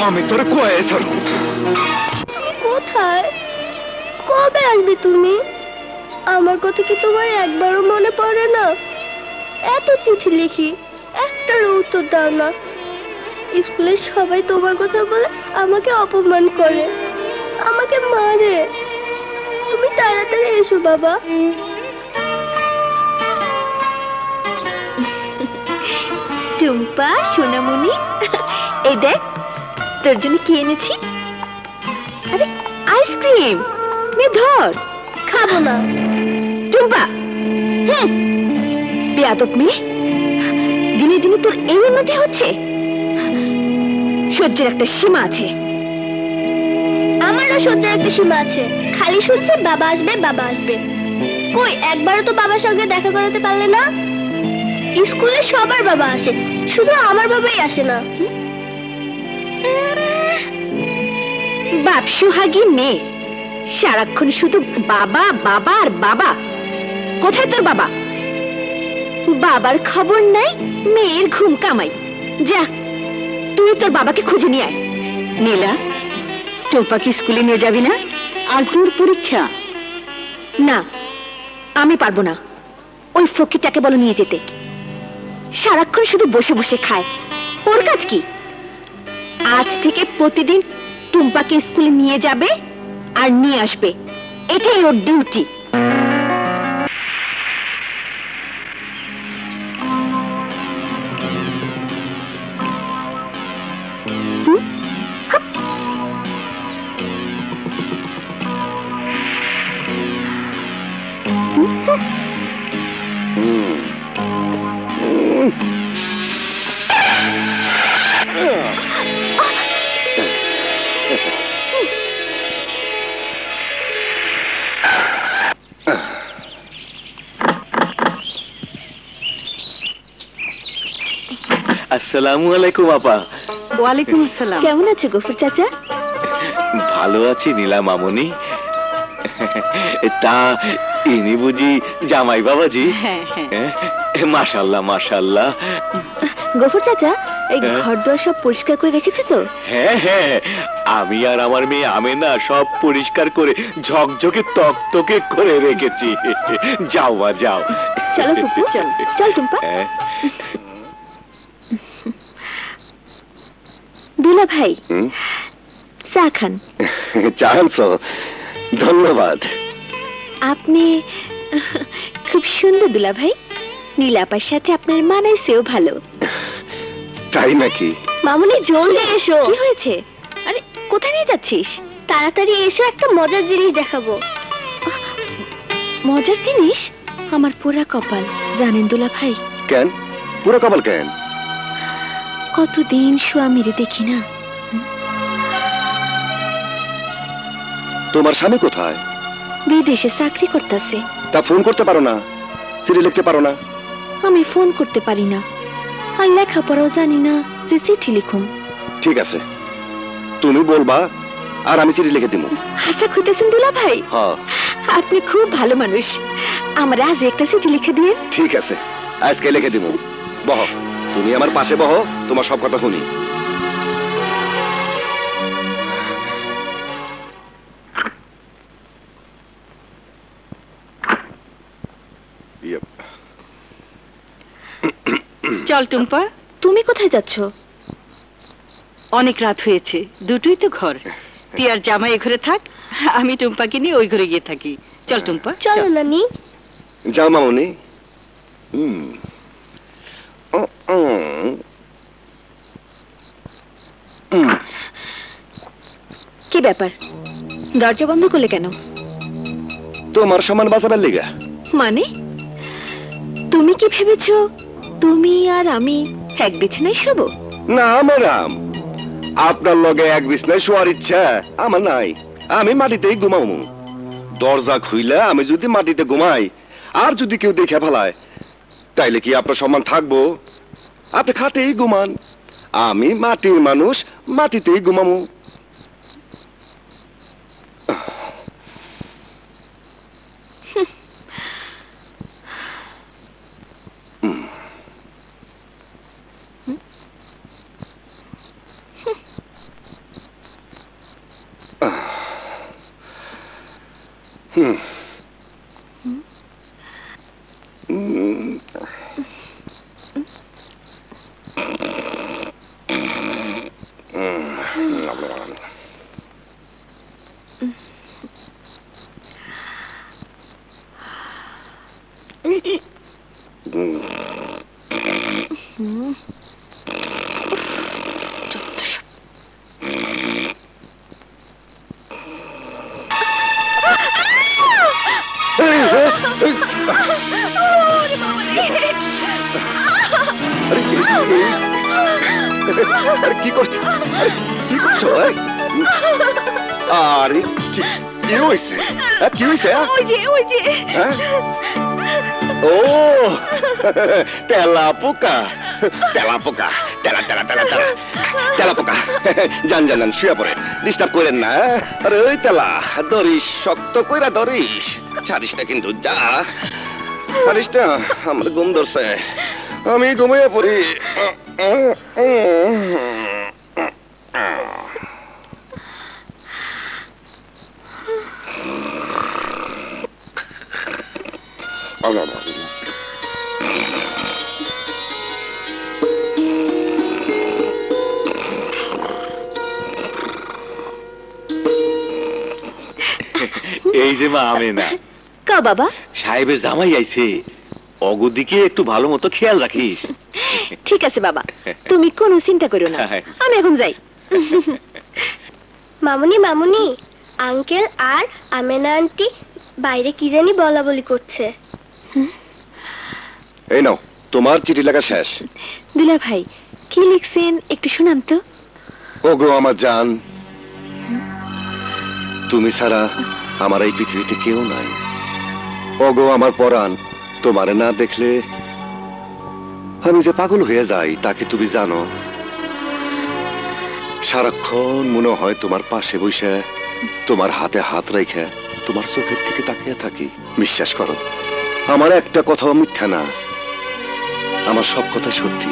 আমি তোরে কয়ে ছাড়ব। কোথায়, কবে আসবে তুমি? আমার কথা কি তোমার একবারও মনে পড়ে না? এত চিঠি লিখি, একটার উত্তর দাও না। স্কুলের সবাই তোমার কথা বলে আমাকে অপমান করে, আমাকে মারে। তুমি তাড়াতাড়ি এসো বাবা। টুম্পা, সোনামণি, এই দেখ তোর জন্য কি এনেছি। আরে আইসক্রিম, নে ধর। খাবো না। টুম্পা, বেয়াদব মেয়ে, দিনে দিনে তোর এই উন্নতি হচ্ছে। সহ্যের একটা সীমা আছে। আমারও সত্যের একটা সীমা আছে। খালি শুনছে বাবা আসবে বাবা আসবে, কই একবারও তো বাবার সঙ্গে দেখা করাতে পারলে না। স্কুলে সবার বাবা আসে, শুধু আমার বাবাই আসে না। বাপ সুহাগী মেয়ে, সারাক্ষণ শুধু বাবা বাবা আর বাবা। কোথায় তোর বাবা? বাবার খবর নাই, মেয়ের ঘুম কামাই। যা তুই তোর বাবাকে খুঁজে নিয়ে আয়। নীলা, টুম্পাকে স্কুলে নিয়ে যাবি না? আজ তোর পরীক্ষা। না, আমি পারবো না। ওই ফকিরটাকে বলো নিয়ে যেতে। সারাক্ষণ শুধু বসে বসে খায়, ওর কাজ কি? আজ থেকে প্রতিদিন টুম্পাকে স্কুলে নিয়ে যাবে আর নিয়ে আসবে, এটাই ওর ডিউটি। আসসালামু আলাইকুম আপা। ওয়ালাইকুম আসসালাম। কেমন আছো গফুর চাচা? ভালো আছি নীলা মামনি। তা ইনি বুঝি জামাই বাবাজি? মাশাআল্লাহ মাশাআল্লাহ। গফুর চাচা, এই হ্যাঁ? ঘর দুয়ার সব পরিষ্কার করে রেখেছে তো? হ্যাঁ হ্যাঁ, আমি আর আমার মেয়ে আমেনা সব পরিষ্কার করে ঝকঝকে তকতকে করে রেখেছি। যাও মা যাও। চলো ফুপু, চল চল টুম্পা। হ্যাঁ। দুলা ভাই, চা খান। চা আনছো? ধন্যবাদ। আপনি খুব সুন্দর দুলা ভাই। নীলাপার সাথে আপনার মানাইছেও ভালো। তাই নাকি? মামুনি জলদি এসো। কি হয়েছে? আরে কোথায় নিয়ে যাচ্ছিস? তাড়াতাড়ি এসো, একটা মজার জিনিস দেখাবো। মজার জিনিস? আমার পুরা কপাল জানেন দুলা ভাই। কেন পুরো কপাল কেন? কতদিন স্বামীরে দেখি না। তোমার স্বামী কোথায়? বিদেশে চাকরি করতেছে। তা ফোন করতে পারো না? চিঠি লিখতে পারো না? আমি ফোন করতে পারি না, আর লেখাপড়াও জানি না যে চিঠি লিখুম। ঠিক আছে, তুমি বলবা আর আমি চিঠি লিখে দিব। হাসা খুঁজতেছেন দুলা ভাই? হ্যাঁ। আপনি খুব ভালো মানুষ। আমার আজ একটা চিঠি লিখে দিয়ে। ঠিক আছে, আজকে লিখে দিব। বহ, তুমি আমার পাশে বহ, তোমার সব কথা শুনি। চল টুম্পা। তুমি কোথায় যাচ্ছ? অনেক রাত হয়েছে, দুটোই তো ঘর। তুই আর জামাই এ ঘরে থাক, আমি টুম্পাকে নিয়ে ওই ঘরে গিয়ে থাকি। চল টুম্পা, চলো নানি। যাও মামনি। কি ব্যাপার, দরজা বন্ধ করলে কেন? তোমার সমান বাঁচাবার লিগা। মানে তুমি কি ভেবেছো তুমি আর আমি এক বিছানায় শোবো? না ম্যাডাম, আপনার লগে এক বিছনায় শোয়ার ইচ্ছা আমার নাই। আমি মাটিতেই ঘুমাবো। দরজা খুইলে আমি যদি মাটিতে ঘুমাই আর যদি কেউ দেখে ফেলায়, তাইলে কি আপনার সম্মান থাকবো? আপনি খাটেই ঘুমান, আমি মাটির মানুষ, মাটিতেই ঘুমাবো। আরে কি করছো? কি করছো? আরে কি হয়েছে? কি হয়েছে? ওই যে হ্যাঁ? ও তেলা পোকা, তেলা পোকা, তেলা তেলা তেলা তেলা তেলা পোকা। যান শুয়ে পড়ে, ডিস্টার্ব করেন না। আরে ওই তেলা ধরিস, শক্ত কইরা ধরিস, ছাড়িস না কিন্তু। যা ছাড়িস না, আমার ঘুম ধরছে, আমি ঘুমিয়ে পড়ি। এই যে মা আমেনা, কা বাবা? সাহেবের জামাই আইছে, অগদিকে একটু ভালো মতো খেয়াল রাখিস। ঠিক আছে বাবা, তুমি কোনো চিন্তা করো না, আমি এখন যাই। মামুনি মামুনি, আঙ্কেল আর আমেনা আন্টি বাইরে কি জানি বলা বলি করছে। এই নাও, তোমার চিঠি লেখা শেষ। দুলা ভাই, কি লিখছেন একটু শুনান তো। ওগো আমার জান, তুমি ছাড়া আমার এই পৃথিবীতে কেউ নাই। ওগো আমার পরাণ, তোমারে না দেখলে আমি যে পাগল হয়ে যাই তাকে তুমি জানো। সারাক্ষণ মনে হয় তোমার পাশে বসে, তোমার হাতে হাত রেখে তোমার চোখের দিকে তাকিয়ে থাকি। বিশ্বাস করো, আমার একটা কথাও মিথ্যা না, আমার সব কথা সত্যি,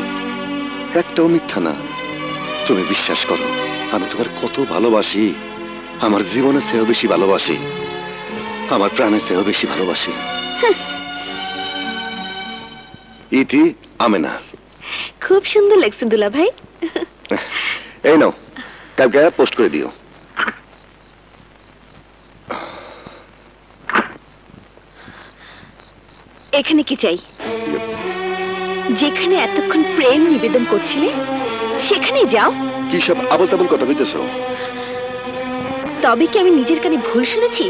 একটাও মিথ্যা না। তুমি বিশ্বাস করো, আমি তোমার কত ভালোবাসি, আমার জীবনের চেয়েও বেশি ভালোবাসি, আমার প্রাণের চেয়েও বেশি ভালোবাসি। ইতি আমেনা। খুব সুন্দর লাগছে দুলা ভাই। এই নাও, কালকে পোস্ট করে দিও। এখানে কি চাই? যেখানে এতক্ষণ প্রেম নিবেদন করছিলে সেখানেই যাও। কি সব আবল তাবল কথা বলতেছ? তবে কি আমি নিজের কানে ভুল শুনেছি?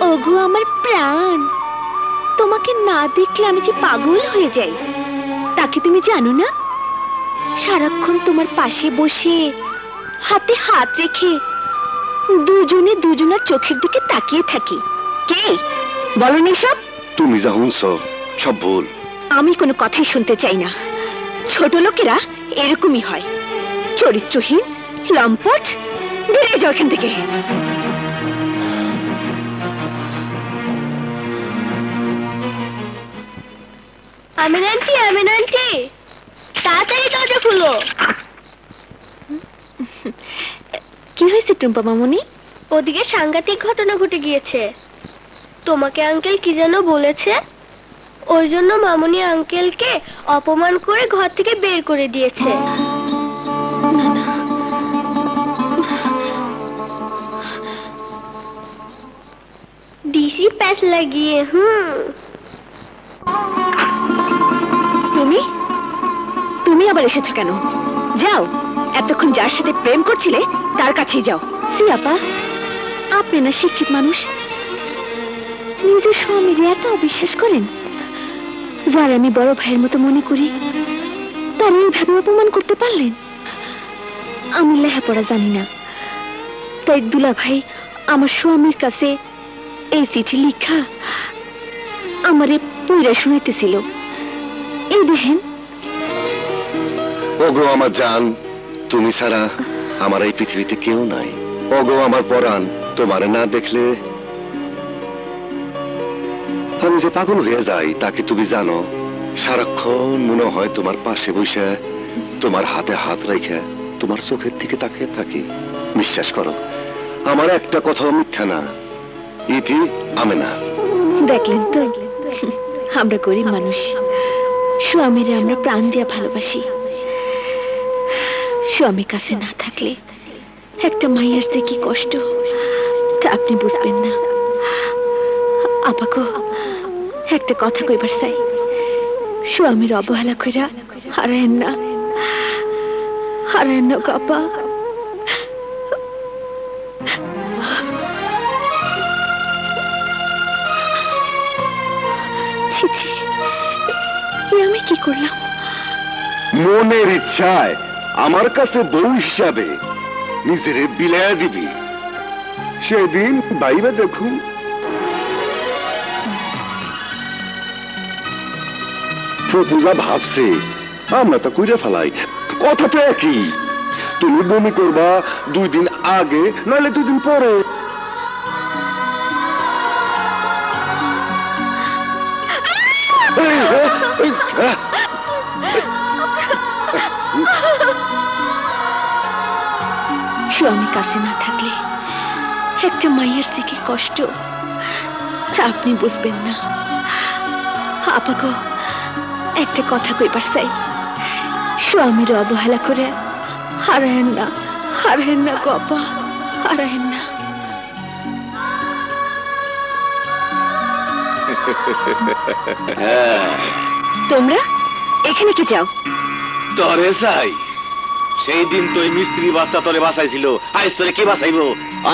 ওগো আমার প্রাণ, তোমাকে না দেখলে আমি যে পাগল হয়ে যাই, তাকে তুমি জানো না? সারাক্ষণ তোমার পাশে বসে হাতে হাত রেখে দুজনে দুজনের চোখের দিকে তাকিয়ে থাকি। কে বলনি সব? তুমি যা শুনছ সব ভুল। আমি কোনো কথাই শুনতে চাই না। ছোট লোকেরা এরকমই হয়, চরিত্রহীন, লম্পট। বেরিয়ে যাও এখান থেকে। আমেনা আন্টি, তাড়াতাড়ি দরজা খুলো। কি হয়েছে টুম্পা মামুনি? ওদিকে সাংঘাতিক ঘটনা ঘটে গিয়েছে। তোমাকে আঙ্কেল কি যেন বলেছে, ওই জন্য মামুনি আঙ্কেলকে অপমান করে ঘর থেকে বের করে দিয়েছে। ডিসি প্যাচ লাগিয়ে। তুমি তুমি আবার এসেছো কেন? যাও, এতক্ষণ যার সাথে প্রেম করছিলে তার কাছেই যাও। সি আপা, আপনি না শিক্ষিত মানুষ, নিজের স্বামীর এত অবিশ্বাস করেন? যার আমি বড় ভাইয়ের মতো মনে করি, তার এইভাবে অপমান করতে পারলেন? আমি লেখাপড়া জানি না, তাই দুলা ভাই আমার স্বামীর কাছে এই চিঠি লিখা আমারে পড়ে শুনাইতেছিল। এই দেখেন। ওগো আমার জান, তুমি ছাড়া আমার এই পৃথিবীতে কেউ নাই। ওগো আমার পরাণ, তোমারে না দেখলে আমি যে পাগল হয়ে যাই তাকে তুমি জানো। সারাক্ষণ মনে হয় তোমার পাশে বসে, তোমার হাতে হাত রেখে তোমার চোখের দিকে তাকিয়ে থাকি। বিশ্বাস করো, আমার একটা কথাও মিথ্যা না। ইতি আমেনা। দেখলেন তো, আমরা গরিব মানুষ, স্বামীরে আমরা প্রাণ দিয়া ভালোবাসি। স্বামী কাছে না থাকলে একটা মাইয়ার যে কি কষ্ট তা আপনি বুঝবেন না। আপাকো একটা কথা কইবার চাই, স্বামীর অবহেলা কইরা হারায়েন না, হারায়েন না আপা। আমি কি করলাম? মনের ইচ্ছায় আমার কাছে বউ হিসাবে নিজের বিলায়া দিবি, সেদিন ভাইবা দেখুন। পূজা ভাবছে আমরা তো কইরা ফেলাই, কথা তো একই। তুমি বমি করবা 2 দিন আগে, নাহলে 2 দিন পরে। স্বামী কাছে না থাকলে একটা মায়ের যে কি কষ্ট আপনি বুঝবেন না। আপাগো একটা কথা কইবার চাই, স্বামীর অবহেলা করে হারায়েন না গো আপা, হারায়েন না। তোমরা এখানে কি যাও? তরে চাই, সেই দিন তো এই মিস্ত্রি বাচ্চা তোরে বাঁচাইছিল, আজ তোরে কি বাঁচাইবো?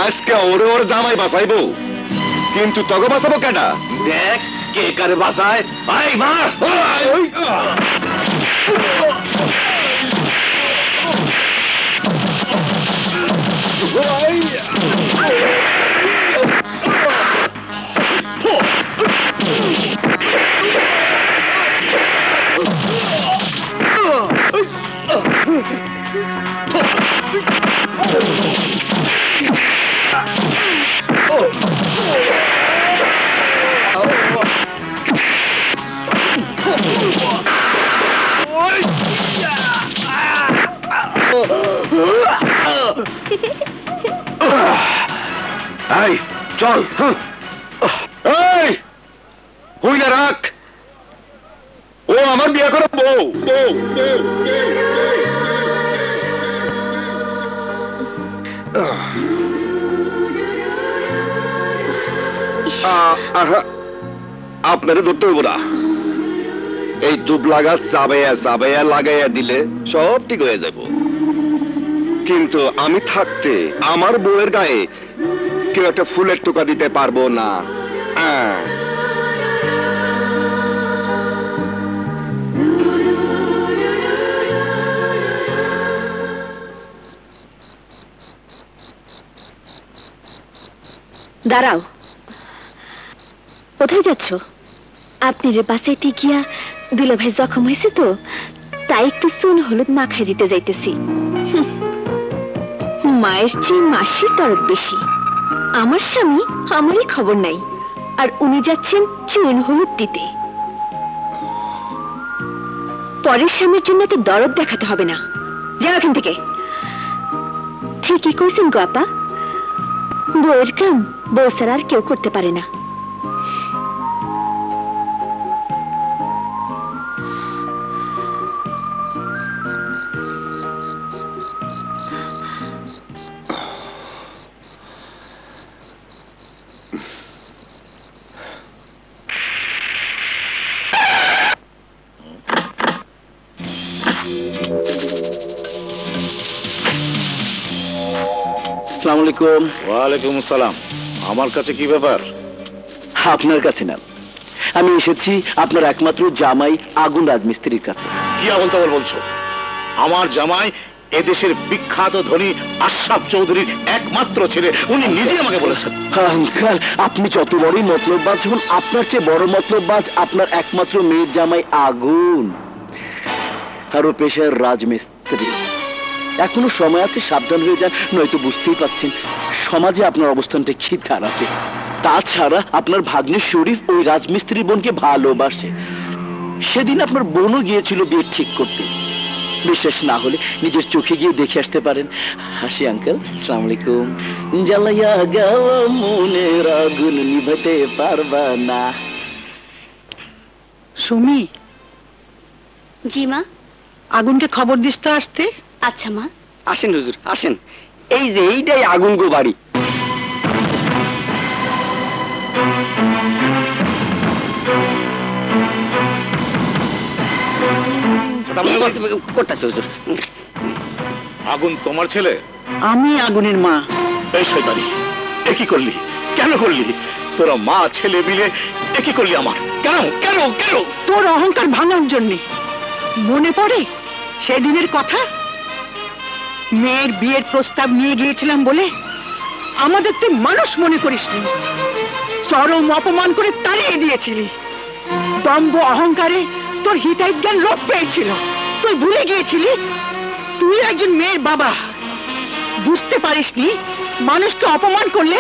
আজকে ওর জামাই বাঁচাইবো, কিন্তু তোকে বাঁচাবো কেডা? দেখ কে কারে বাঁচায়। ভাই মার। এই চল, এই হইলে রাখ, ও আমার বিয়ে করে বউ। আপনারে ধরতে হইব না, এই দুবলা গাছ চাবাইয়া লাগাইয়া দিলে সব ঠিক হয়ে যাব। কিন্তু আমি থাকতে আমার বউয়ের গায়ে কেউ একটা ফুলের টোকা দিতে পারবো না। দাঁড়াও, কোথায় যাচ্ছ? আপনি রে বাঁচাইতে গিয়া দুলাভাই জখম হয়েছে তো, তাই একটু চুন হলুদ মাখাই দিতে যাইতেছি। মায়ের চেয়ে মাসির দরদ বেশি। আমার স্বামী আমারই খবর নাই, আর উনি যাচ্ছেন চুন হলুদ দিতে। পরের স্বামীর জন্য তো দরদ দেখাতে হবে না, যাও এখান থেকে। ঠিকই কইছেন গো আপা, বউয়ের কাম বউ ছাড়া আর কেউ করতে পারে না। আসসালামু আলাইকুম। ওয়ালাইকুম আসসালাম। আমার কাছে কি ব্যাপার? আপনার কাছে না, আমি এসেছি আপনার একমাত্র জামাই আগুন রাজমিস্ত্রির কাছে। কি আবল তাবল বলছো? আমার জামাই এদেশের বিখ্যাত ধনী আশরাফ চৌধুরীর একমাত্র ছেলে, উনি নিজে আমাকে বলেছেন। আঙ্কেল, আপনি যত বড়ই মতলববাজ হন, আপনার চেয়ে বড় মতলববাজ আপনার একমাত্র মেয়ের জামাই আগুন, আরো পেশার রাজমিস্ত্রি। এখনো সময় আছে, সাবধান হয়ে যান, নয়তো বুঝতেই পাচ্ছেন সমাজে আপনার অবস্থানটা কি দাঁড়াবে। তাছাড়া আপনার ভাগ্নের শরীফ ওই রাজমিস্ত্রি বোনকে ভালোবাসে। সেদিন আপনার বোনও গিয়েছিল বিয়ে ঠিক করতে। বিশ্বাস না হলে নিজের চোখে গিয়ে দেখে আসতে পারেন। হাসি আঙ্কেল, আসসালামু আলাইকুম। জ্বালাইয়া গেল মনের আগুন নিভাতে পারবা না। সুমি। জি মা। আগুনকে খবর দিস তো আসতে। আচ্ছা মা। আসেন হুজুর, আসেন। এই যে এইটাই আগুন গো বাড়ি। করতেছে হুজুর। আগুন তোমার ছেলে? আমি আগুনের মা। এই শয়তানি, এ কি করলি? কেন করলি? তোরা মা ছেলে মিলে এ কি করলি আমার? কেন কেন কেন? তোর অহংকার ভাঙার জন্য। মনে পড়ে সেদিনের কথা? মেয়ের বিয়ের প্রস্তাব নিয়ে গিয়েছিলাম বলে আমাদের তুই মানুষ মনে করিসনি, চরম অপমান করে তাড়িয়ে দিয়েছিলি। দম্ভ অহংকারে তোর হিতাজ্ঞান লোপ পেয়েছিল। তুই ভুলে গিয়েছিলি তুই একজন মেয়ের বাবা। বুঝতে পারিসনি মানুষকে অপমান করলে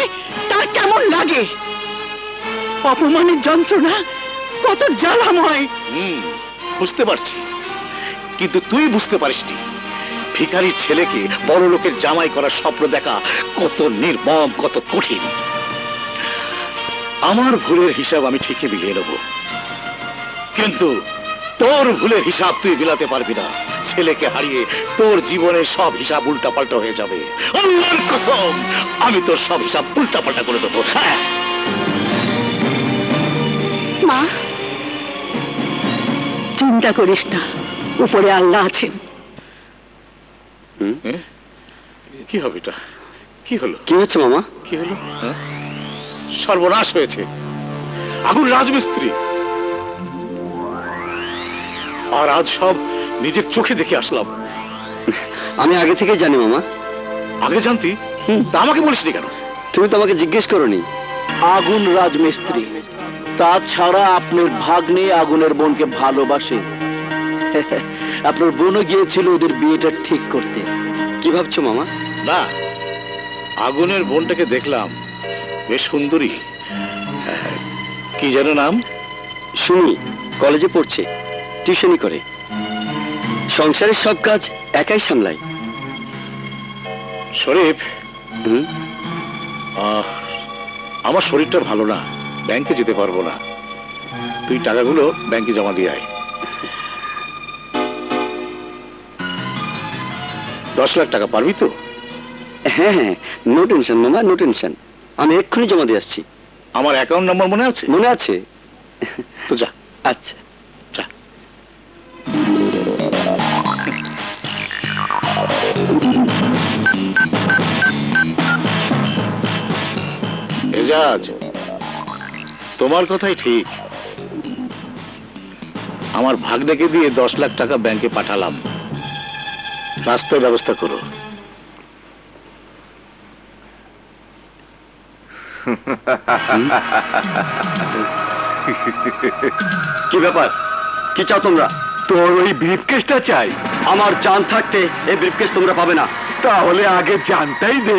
তার কেমন লাগে। অপমানের যন্ত্রণা কত জ্বালাময়। বুঝতে পারছি, কিন্তু তুই বুঝতে পারিসনি ভিখারির ছেলেকে বড় লোকের জামাই করার স্বপ্ন দেখা কত নির্মম, কত কঠিন। আমার ভুলের হিসাব আমি ঠিকই বিলিয়ে নেব, কিন্তু তোর ভুলের হিসাব তুই বিলাতে পারবি না। ছেলেকে হারিয়ে তোর জীবনের সব হিসাব উল্টাপাল্টা হয়ে যাবে। আল্লাহর কসম, আমি তোর সব হিসাব উল্টাপাল্টা করে দেবো। হ্যাঁ মা, চিন্তা করিস না, উপরে আল্লাহ আছেন। কি হবে এটা? কি হলো? কি হচ্ছে মামা? কি হলো? সর্বনাশ হয়েছে। আগুন রাজমিস্ত্রি, আর আজ সব নিজের চোখে দেখে আসলাম। আমি আগে থেকেই জানি মামা। আগে জানতি? তা আমাকে বলিসনি কেন? তুমি তো আমাকে জিজ্ঞেস করোনি। আগুন রাজমিস্ত্রি, তাছাড়া আপনার ভাগ্নে আগুনের বোনকে ভালোবাসে। আপনার বোনও গিয়েছিল ওদের বিয়েটা ঠিক করতে। কি ভাবছো মামা? না, আগুনের বোনটাকে দেখলাম, বেশ সুন্দরী। কি যেন নাম? শুনি, কলেজে পড়ছে, টিউশনি করে, সংসারের সব কাজ একাই সামলায়। শরীফ, আমার শরীরটা ভালো না, ব্যাংকে যেতে পারবো না। তুই টাকাগুলো ব্যাংকে জমা দিয়ে আয়। 10 লাখ টাকা পারবি তো? হ্যাঁ হ্যাঁ, নো টেনশন মামা, নো টেনশন। আমি এক্ষুনি জমা দিয়ে আসছি। আমার অ্যাকাউন্ট নাম্বার মনে আছে? মনে আছে তো যা। আচ্ছা যা। এজাজ, তোমার কথাই ঠিক। আমার ভাগ্নেকে দিয়ে 10 লাখ টাকা ব্যাংকে পাঠালাম। রাস্তার ব্যবস্থা করো। কি ব্যাপার? কি চাও তোমরা? তোর ওই ব্রিফকেসটা চাই। আমার জান থাকতে এই ব্রিফকেস তোমরা পাবে না। তাহলে আগে জানতাই দে।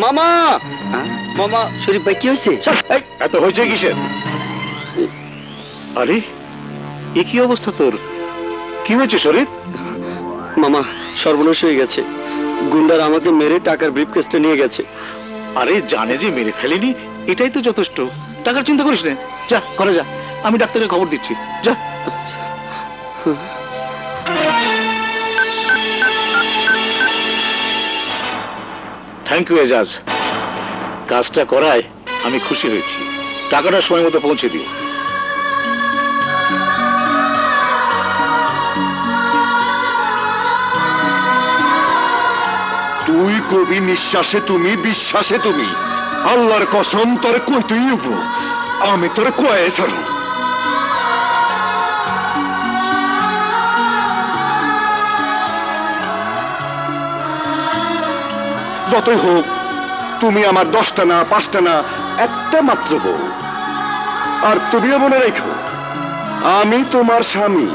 মামা, মামা, শরীফ ভাই কি হয়েছে? এত হয়েছে কিসের? আরে, এ কি অবস্থা তোর? কি হয়েছে শরীফ? মামা, সর্বনাশ হয়ে গেছে। গুন্ডার আমাকে মেরে টাকার ব্রিফকেসটা নিয়ে গেছে। আরে জানে যে মেরে ফেলেনি, এটাই তো যথেষ্ট। টাকার চিন্তা করিস না, যা ঘরে যা, আমি ডাক্তারকে খবর দিচ্ছি, যা। থ্যাংক ইউ এজাজ, কাজটা করায় আমি খুশি হয়েছি। টাকাটা সময় মতো পৌঁছে দিও। তুই কবি নিঃশ্বাসে তুমি, বিশ্বাসে তুমি। আল্লাহর কসম, তোরে কইতেই হইব, আমি তোরে কয়ে ছাড়ব। যতই হোক তুমি আমার 10টা না 5টা না একটা মাত্র বউ। আর তুমিও মনে রেখো, আমি তোমার স্বামী।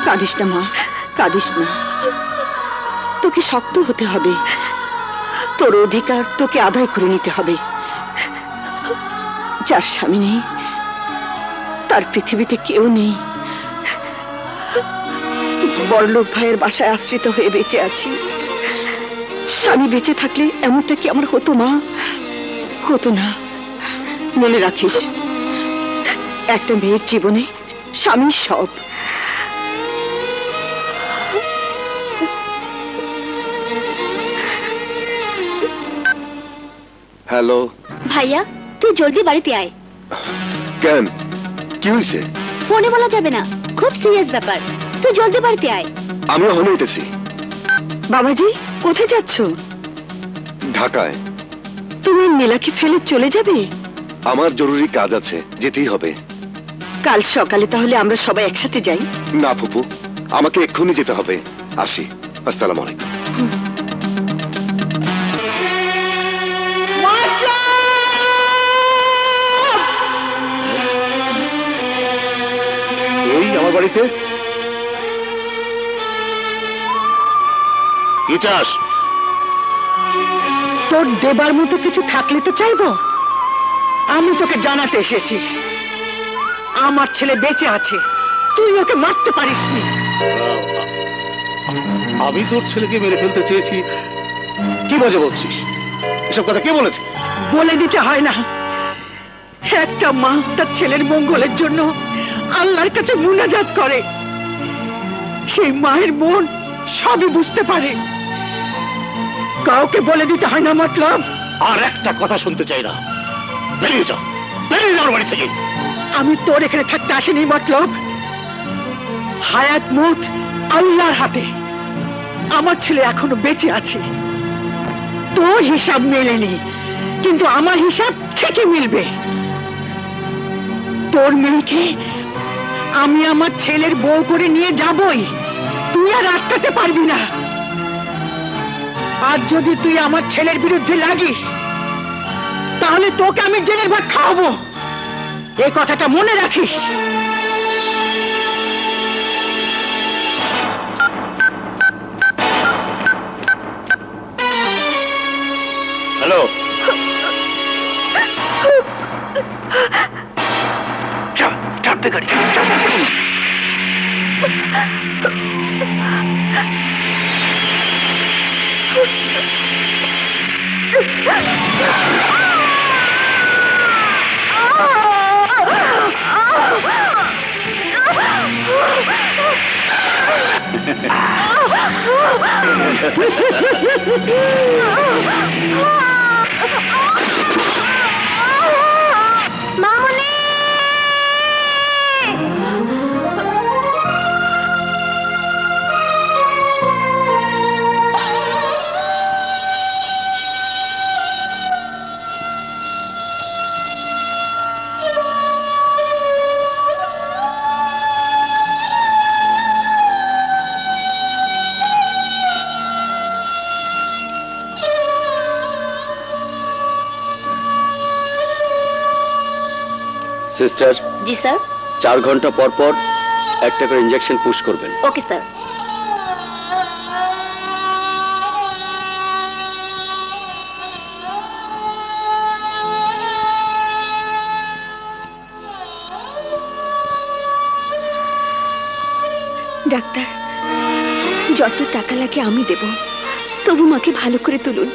কাঁদিস না মা, কাঁদিস না। তোকে শক্ত হতে হবে, তোর অধিকার তোকে আদায় করে নিতে হবে। যার স্বামী নেই তার পৃথিবীতে কেউ নেই। বড়লোক ভাইয়ের বাসায় আশ্রিত হয়ে বেঁচে আছি। স্বামী বেঁচে থাকলে এমনটা কি আমার হতো মা? হতো না। মনে রাখিস, একটা মেয়ের জীবনে স্বামী সব। হ্যালো ভাইয়া, তুই জলদি বাড়িতে আয়। কেন, কি হয়েছে? ফোনে বলা যাবে না, খুব সিরিয়াস ব্যাপার। তুই জলদি বাড়িতে আয়। আমিও হলে হইতেছি। বাবাজি, কোথায় যাচ্ছ? ঢাকায়। তুমি নীলাকে ফেলে চলে যাবে? আমার জরুরি কাজ আছে, যেতেই হবে। কাল সকালে তাহলে আমরা সবাই একসাথে যাই। না ফুপু, আমাকে এক্ষুনি যেতে হবে। আসি। আসসালামু আলাইকুম। এই আমার বাড়িতে কি চাস? তোর দেবার মতো কিছু থাকলে তো চাইবো। আমি তোকে জানাতে এসেছি, আমার ছেলে বেঁচে আছে, তুই ওকে মারতে পারিসনি। আমি তোর ছেলেকে মেরে ফেলতে চেয়েছি? কি বাজে বলছিস? এসব কথা কে বলেছে? বলে দিতে হয় না। একটা মা তার ছেলের মঙ্গলের জন্য আল্লাহর কাছে মুনাজাত করে। সেই মায়ের মন সবই বুঝতে পারে। কাউকে বলে দিতে হয় না মতলব। আর একটা কথা শুনতে চাই না। বেরিয়ে যা, বেরিয়ে যা আমার বাড়ি থেকে। আমি তোর এখানে থাকতে আসিনি মতলব। হায়াত মত আল্লাহর হাতে। আমার ছেলে এখনো বেঁচে আছে। তোর হিসাব মেলেনি, কিন্তু আমার হিসাব ঠিকই মিলবে। তোর মেয়েকে আমি আমার ছেলের বউ করে নিয়ে যাবই, তুই আর আটকাতে পারবি না। আর যদি তুই আমার ছেলের বিরুদ্ধে লাগিস, তাহলে তোকে আমি জেলের ভাত খাওয়াবো। এই কথাটা মনে রাখিস। হ্যালো, স্টার্ট দে গাড়ি। মামুনি! সিস্টার, জি স্যার। 4 ঘন্টা পর পর একটা করে ইঞ্জেকশন পুশ করবেন। Okay sir. ডাক্তার, যত টাকা লাগে আমি দেব, তবু মাকে ভালো করে তুলুন।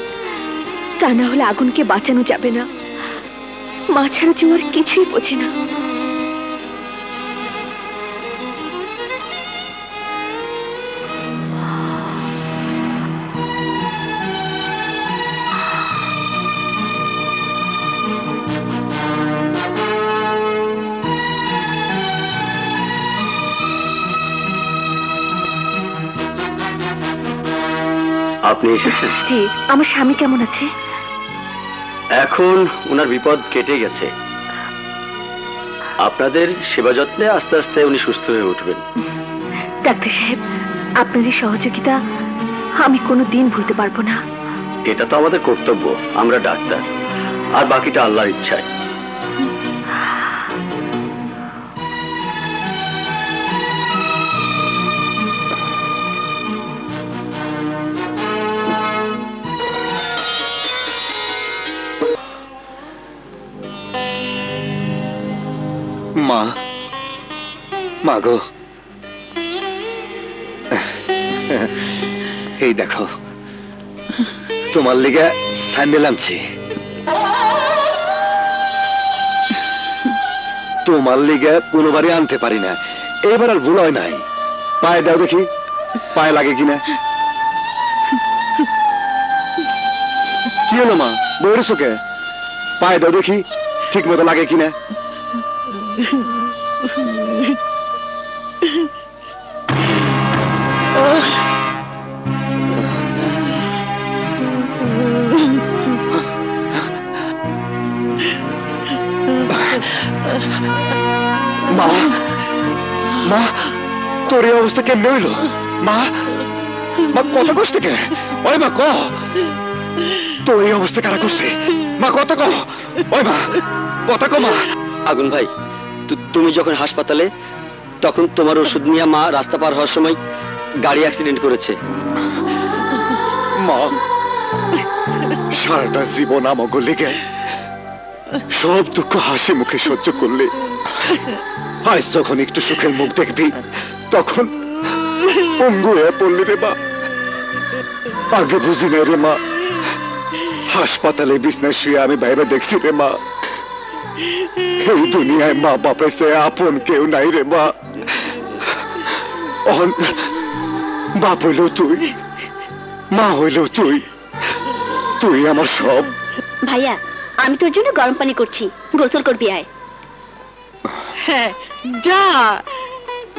তা না হলে আগুনকে বাঁচানো যাবে না। মা ছাড়া যে আমার কিছুই বোঝে না। আপনি এসেছেন? জি, আমার স্বামী কেমন আছে? এখন ওনার বিপদ কেটে গেছে। আপনাদের সেবা যত্নে আস্তে আস্তে উনি সুস্থ হয়ে উঠবেন। ডাক্তার সাহেব, আপনার এই সহযোগিতা আমি কোনোদিন ভুলতে পারবো না। এটা তো আমাদের কর্তব্য, আমরা ডাক্তার, আর বাকিটা আল্লাহর ইচ্ছায়। মা, মা গো, এই দেখো তোমার লিগে স্যান্ডেল আনছি। তোমার লিগে কোনোবারই আনতে পারি না, এবার আর ভুল হয় নাই। পায়ে দাও দেখি, পায়ে লাগে কিনা। কি হলো মা, বইয়ের চোখে? পায়ে দাও দেখি ঠিক মতো লাগে কিনা। মা, মা, তোর এই অবস্থা কেমনে হইল? মা, মা কত কষ্ট কে? ওই মা ক, তোর এই অবস্থা কারা করছে? মা কত ক, ওই মা কথা ক। মা, আগুন ভাই, তুমি যখন হাসপাতালে, তখন তোমার ওষুধ নিয়ে মা রাস্তা পার হওয়ার সময় গাড়ি অ্যাক্সিডেন্ট করেছে। মা, সারাটা জীবন আমাকে লেগে সব দুঃখ হাসি মুখে সহ্য করলে, আজ যখন একটু সুখের মুখ দেখবি তখন পঙ্গু হয়ে পড়লি রে মা। আগে বুঝি না রে মা, হাসপাতালে বিছনায় শুয়ে আমি বাইরে দেখছি রে মা, এই দুনিয়ায় মা বাপে সে আপন কেউ নাই রে মা। বাপ হইলেও তুই, মা হইলেও তুই, তুই আমার সব। ভাইয়া, আমি তোর জন্য গরম পানি করছি, গোসল করবি আয়। হ্যাঁ, যা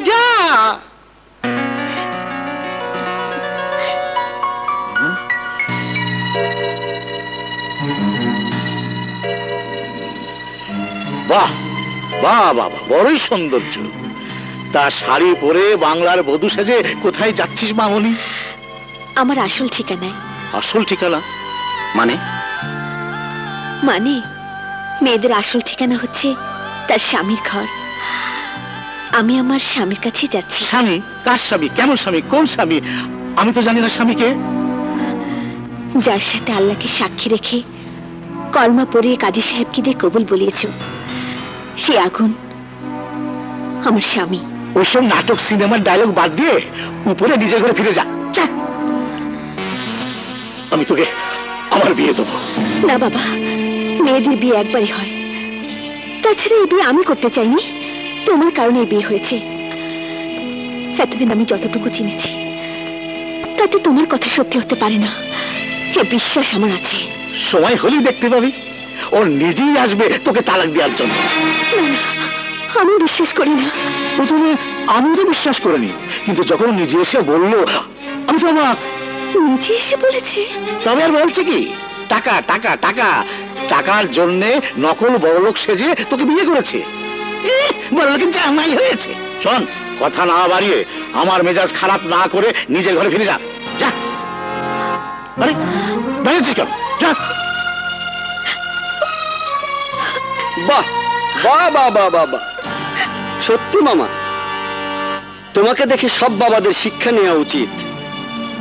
যা। বাহ বাহ বাহ, বড়ই সৌন্দর্য। তা শাড়ি পরে বাংলার বধূ সেজে কোথায় যাচ্ছিস মামনি? আমার আসল ঠিকানায়। আসল ঠিকানা মানে? মানে মেয়েদের আসল ঠিকানা হচ্ছে তার স্বামীর ঘর। আমি আমার স্বামীর কাছে যাচ্ছি। স্বামী? কার স্বামী? কেমন স্বামী? কোন স্বামী? আমি তো জানি না স্বামীকে। যার সাথে আল্লাহকে সাক্ষী রেখে কলমা পড়িয়ে কাজী সাহেবকে দিয়ে কবুল বলিয়েছ, সে আগুন আমার স্বামী। ওইসব নাটক সিনেমার ডায়লগ বাদ দিয়ে উপরে নিজের ঘরে ফিরে যা। আমি তোকে আমার বিয়ে দেবো। না বাবা, মেয়েদের বিয়ে একবারই হয়। তাছাড়া এই বিয়ে আমি করতে চাইনি, তোমার কারণে এই বিয়ে হয়েছে। এতদিন আমি যতটুকু চিনেছি তাতে তোমার কথা সত্যি হতে পারে না, এ বিশ্বাস আমার আছে। সময় হলেই দেখতে পাবি, ও নিজেই আসবে তোকে তালাক দেওয়ার জন্য। আমি বিশ্বাস করি না। প্রথমে আমি তো বিশ্বাস করিনি, কিন্তু যখন নিজে এসে বললো আমি তো অবাক। নিজে এসে বলেছে? তবে আর বলছে কি, টাকা টাকা টাকা, টাকার জন্যে নকল বড়লোক সেজে তোকে বিয়ে করেছে। বড়লোকের জামাই হয়েছে। শোন, কথা না বাড়িয়ে আমার মেজাজ খারাপ না করে নিজের ঘরে ফিরে যা। যা। আরে বেড়েছিস কেন? যা। বাহ বাহ বাহ বাহ বাহ বাহ, সত্যি মামা, তোমাকে দেখে সব বাবাদের শিক্ষা নেওয়া উচিত।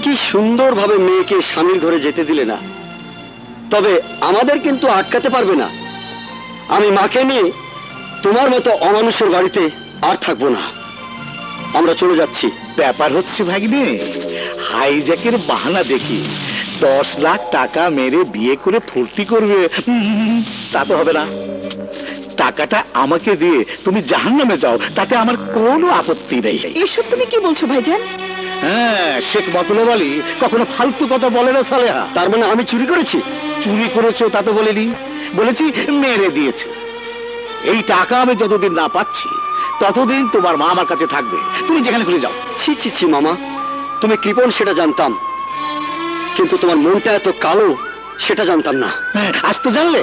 কি সুন্দরভাবে মেয়েকে স্বামীর ঘরে যেতে দিলে না। তবে আমাদের কিন্তু আটকাতে পারবে না। আমি মাকে নিয়ে তোমার মতো অমানুষের বাড়িতে আর থাকবো না। আমরা চলে যাচ্ছি। ব্যাপার হচ্ছে ভাগ্নে, হাইজ্যাকের বাহানা দেখি 10 লাখ টাকা মেরে বিয়ে করে ফুর্তি করবে, তা তো হবে না। টাকাটা আমাকে দিয়ে তুমি জাহান্নামে যাও, তাতে আমার কোনো আপত্তি নেই। এসব তুমি কি বলছো ভাইজান? হ্যাঁ, শেখ মতলব আলী কখনো ফালতু কথা বলে না সালেহা। তার মানে আমি চুরি করেছি? চুরি করেছো তা তো বলিনি, বলেছি মেরে দিয়েছে। এই টাকা আমি যতদিন না পাচ্ছি ততদিন তোমার মা আমার কাছে থাকবে, তুমি যেখানে খুলে যাও। ছি ছি ছি মামা, তুমি কৃপণ সেটা জানতাম, কিন্তু তোমার মনটা এত কালো সেটা জানতাম না। হ্যাঁ, আজ তো জানলে।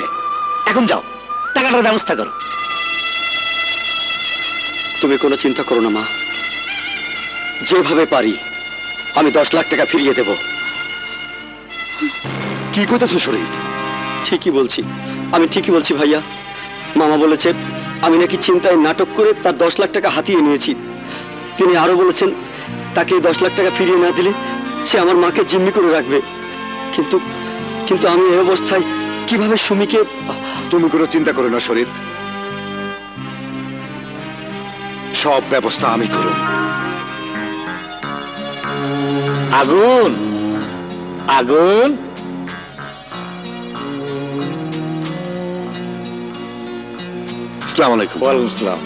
এখন যাও, টাকাটার ব্যবস্থা করো। তুমি কোনো চিন্তা করো না মা, যেভাবে পারি আমি 10 লাখ টাকা ফিরিয়ে দেব। কি কইতেছো শরীফ? ঠিকই বলছি, আমি ঠিকই বলছি ভাইয়া। মামা বলেছে আমি নাকি চিন্তায় নাটক করে তার 10 লাখ টাকা হাতিয়ে নিয়েছি। তিনি আরো বলেছেন তাকে 10 লাখ টাকা ফিরিয়ে না দিলে সে আমার মাকে জিম্মি করে রাখবে। কিন্তু কিন্তু আমি এই অবস্থায় কিভাবে সুমিকে... তুমি কোনো চিন্তা করো না শরীফ, সব ব্যবস্থা আমি করব। আগুন, আগুন, আসসালামু আলাইকুম। ওয়ালাইকুম আসসালাম।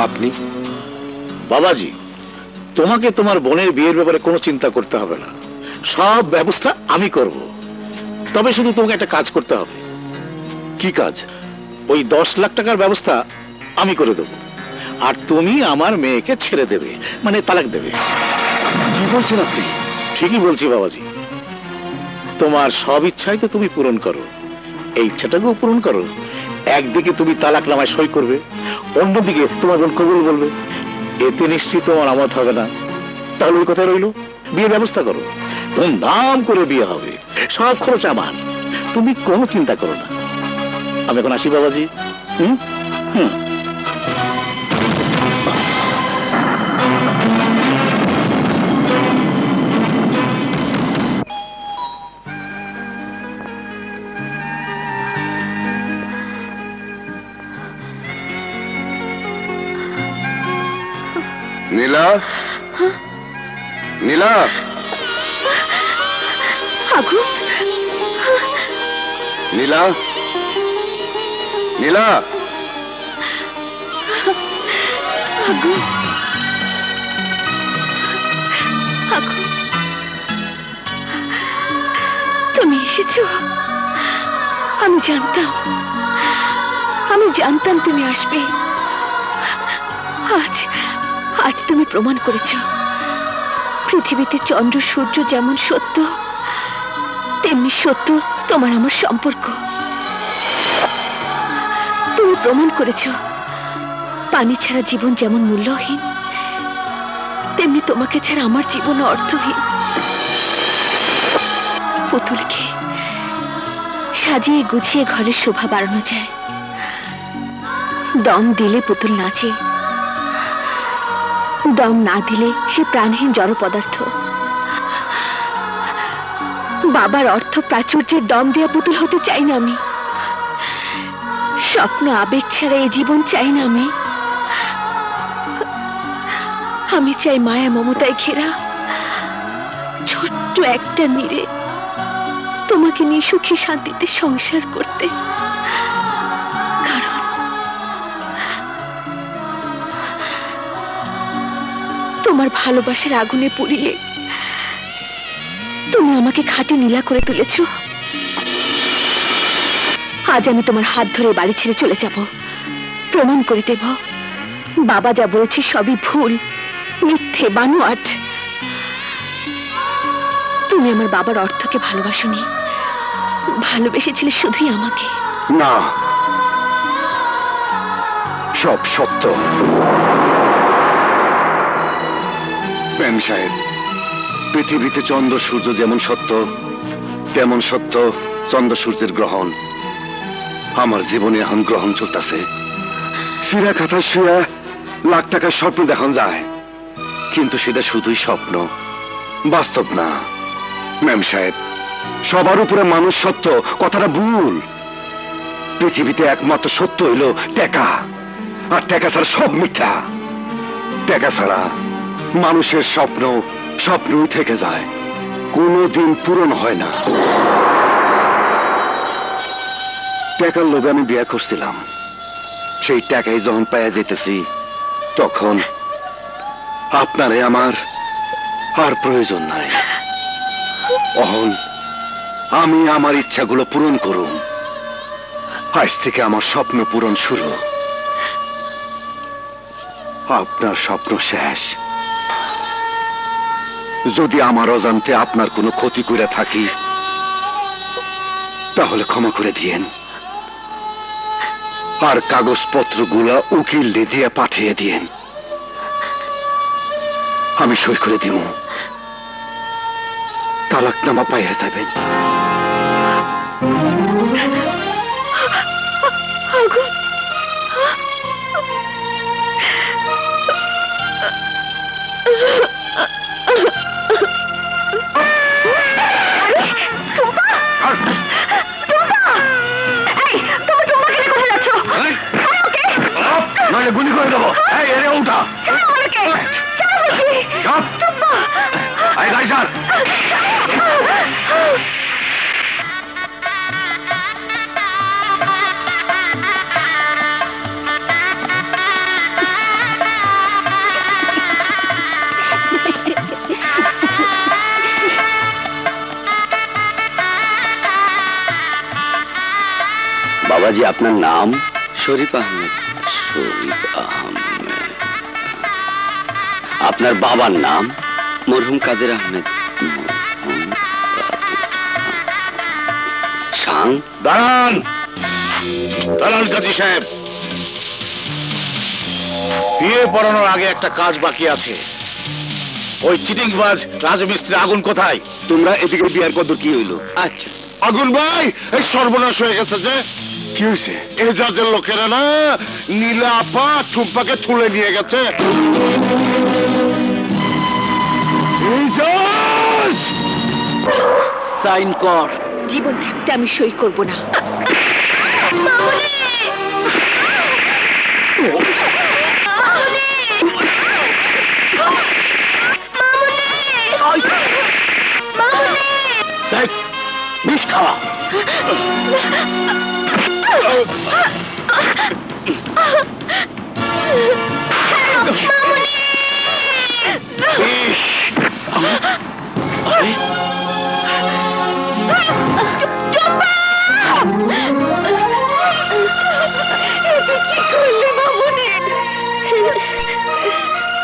আপনি? বাবাজি, তোমাকে তোমার বোনের বিয়ের ব্যাপারে কোনো চিন্তা করতে হবে না, সব ব্যবস্থা আমি করব। তবে শুধু তোমাকে একটা কাজ করতে হবে। কি কাজ? ওই 10 লাখ টাকার ব্যবস্থা আমি করে দেবো, আর তুমি আমার মেয়েকে ছেড়ে দেবে, মানে তালাক দেবে। কি বলছেন আপনি? ঠিকই বলছি বাবাজি, তোমার সব ইচ্ছাই তো তুমি পূরণ করো, এই ইচ্ছাটাকেও পূরণ করো। একদিকে তুমি তালাক নামায় সই করবে, অন্যদিকে তোমার বোন কবুল বলবে, এতে নিশ্চিত তোমার আমত হবে না। তাহলে ওই কথা রইল, বিয়ে ব্যবস্থা করো, ধুমধাম করে বিয়ে হবে, সব খরচ আমার, তুমি কোনো চিন্তা করো না। আমি এখন আসি বাবাজি। হুম হুম। নীলা, নীলা, আগুন, নীলা, নীলা, আগুন, আগুন, তুমি এসেছো। আমি জানতাম তুমি আসবে। আজ আজ তুমি প্রমাণ করেছো পৃথিবীতে চন্দ্র সূর্য যেমন সত্য, তেমনি সত্য তোমার আমার সম্পর্ক। তুমি প্রমাণ করেছো পানি ছাড়া জীবন যেমন মূল্যহীন, তেমনি তোমাকে ছাড়া আমার জীবন অর্থহীন। পুতুলকে সাজিয়ে গুছিয়ে ঘরের শোভা বাড়ানো যায়, দম দিলে পুতুল নাচে, দম না দিলে সে প্রাণহীন জড় পদার্থ। বাবার অর্থ প্রাচুর্যের দম দেয়া পুতুল হতে চাই না আমি। স্বপ্ন আবেগ ছাড়া এই জীবন চাই না আমি। আমি চাই মায়া মমতায় ঘেরা ছোট্ট একটা নীড়ে তোমাকে নিয়ে সুখী শান্তিতে সংসার করতে। কারণ তোমার ভালোবাসার আগুনে পুড়িয়ে তুমি আমাকে খাঁটি নীলা করে তুলেছ। আজ আমি তোমার হাত ধরে বাড়ি ছেড়ে চলে যাব, প্রমাণ করে দেব বাবা যা বলেছে সবই ভুল, মিথ্যে, বানোয়াট। তুমি আমার বাবার অর্থকে ভালোবাসোনি, ভালোবেসেছিলে শুধুই আমাকে। না, সব সত্য। প্রেম সাহেব, পৃথিবীতে চন্দ্র সূর্য যেমন সত্য, তেমন সত্য চন্দ্র সূর্যের গ্রহণ। আমার জীবনে এখন গ্রহণ চলতেছে। সিরা খাতা শুয়ে লাখ টাকার স্বপ্ন দেখান যায়, কিন্তু সেটা শুধুই স্বপ্ন, বাস্তব না। ম্যাম সাহেব, সবার উপরে মানুষ সত্য কথাটা ভুল। পৃথিবীতে একমাত্র সত্য হইল টাকা, আর টাকা ছাড়া সব মিথ্যা। টাকা ছাড়া মানুষের স্বপ্ন স্বপ্নই থেকে যায়, কোনোদিন পূরণ হয় না। টাকার লোভে আমি বিয়ে করছিলাম, সেই টাকাই যখন পাইয়া যেতেছি তখন আপনারে আমার আর প্রয়োজন নাই। অহন আমি আমার ইচ্ছাগুলো পূরণ করুম। আজ থেকে আমার স্বপ্ন পূরণ শুরু। আপনার স্বপ্ন শেষ। যদি আমার অজান্তে আপনার কোনো ক্ষতি করে থাকি তাহলে ক্ষমা করে দিয়েন, আর কাগজপত্রগুলা উকিল দিয়ে পাঠিয়ে দিয়েন। আমি সই করে দিব, তালাকনামা পাইয়া যাবেন। আগুন, নাহলে গুলি করে দেবো। এই এরে উঠা। এই গাড়ি ছাড়। বাবাজি, আপনার নাম? শরীফ আহমেদ। শরীফ আহমেদ। আপনার বাবার নাম? মরহুম কাদের আহমেদ। শাং। দাঁড়ান, দাঁড়ান কাজী সাহেব। বিয়ে পড়ানোর আগে একটা কাজ বাকি আছে। ওই চিটিংবাজ রাজমিস্ত্রি আগুন কোথায়? তোমরা এদিকে বিয়ার কদর কি হইলো? আচ্ছা, আগুন ভাই, এই সর্বনাশ হয়ে গেছে যে। কি হয়েছে? এজাজের লোকেরা না নীলা আপা টুম্পাকে তুলে নিয়ে গেছে। সাইন কর। জীবন থাকতে আমি সই করব না। বিষ খাওয়া।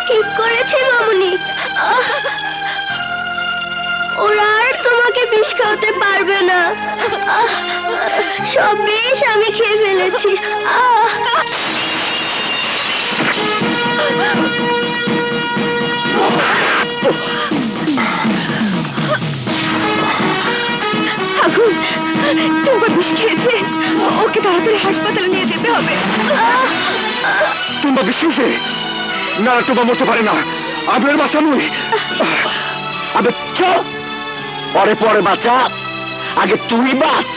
ঠিক করেছে মামুনি, ওরা আর তোমাকে বিষ খাওয়াতে পারবে না। সব বিষ আমি খেয়ে ফেলেছি। আগুন, তোমার বিষ খেয়েছে। ওকে তাড়াতাড়ি হাসপাতালে নিয়ে যেতে হবে। তোমরা বিশ্বাসে না, তোমরা মরতে পারে না। আপনার বাচ্চা নই। আবে চুপ। পরে পরে বাচ্চা, আগে তুই বাঁচ।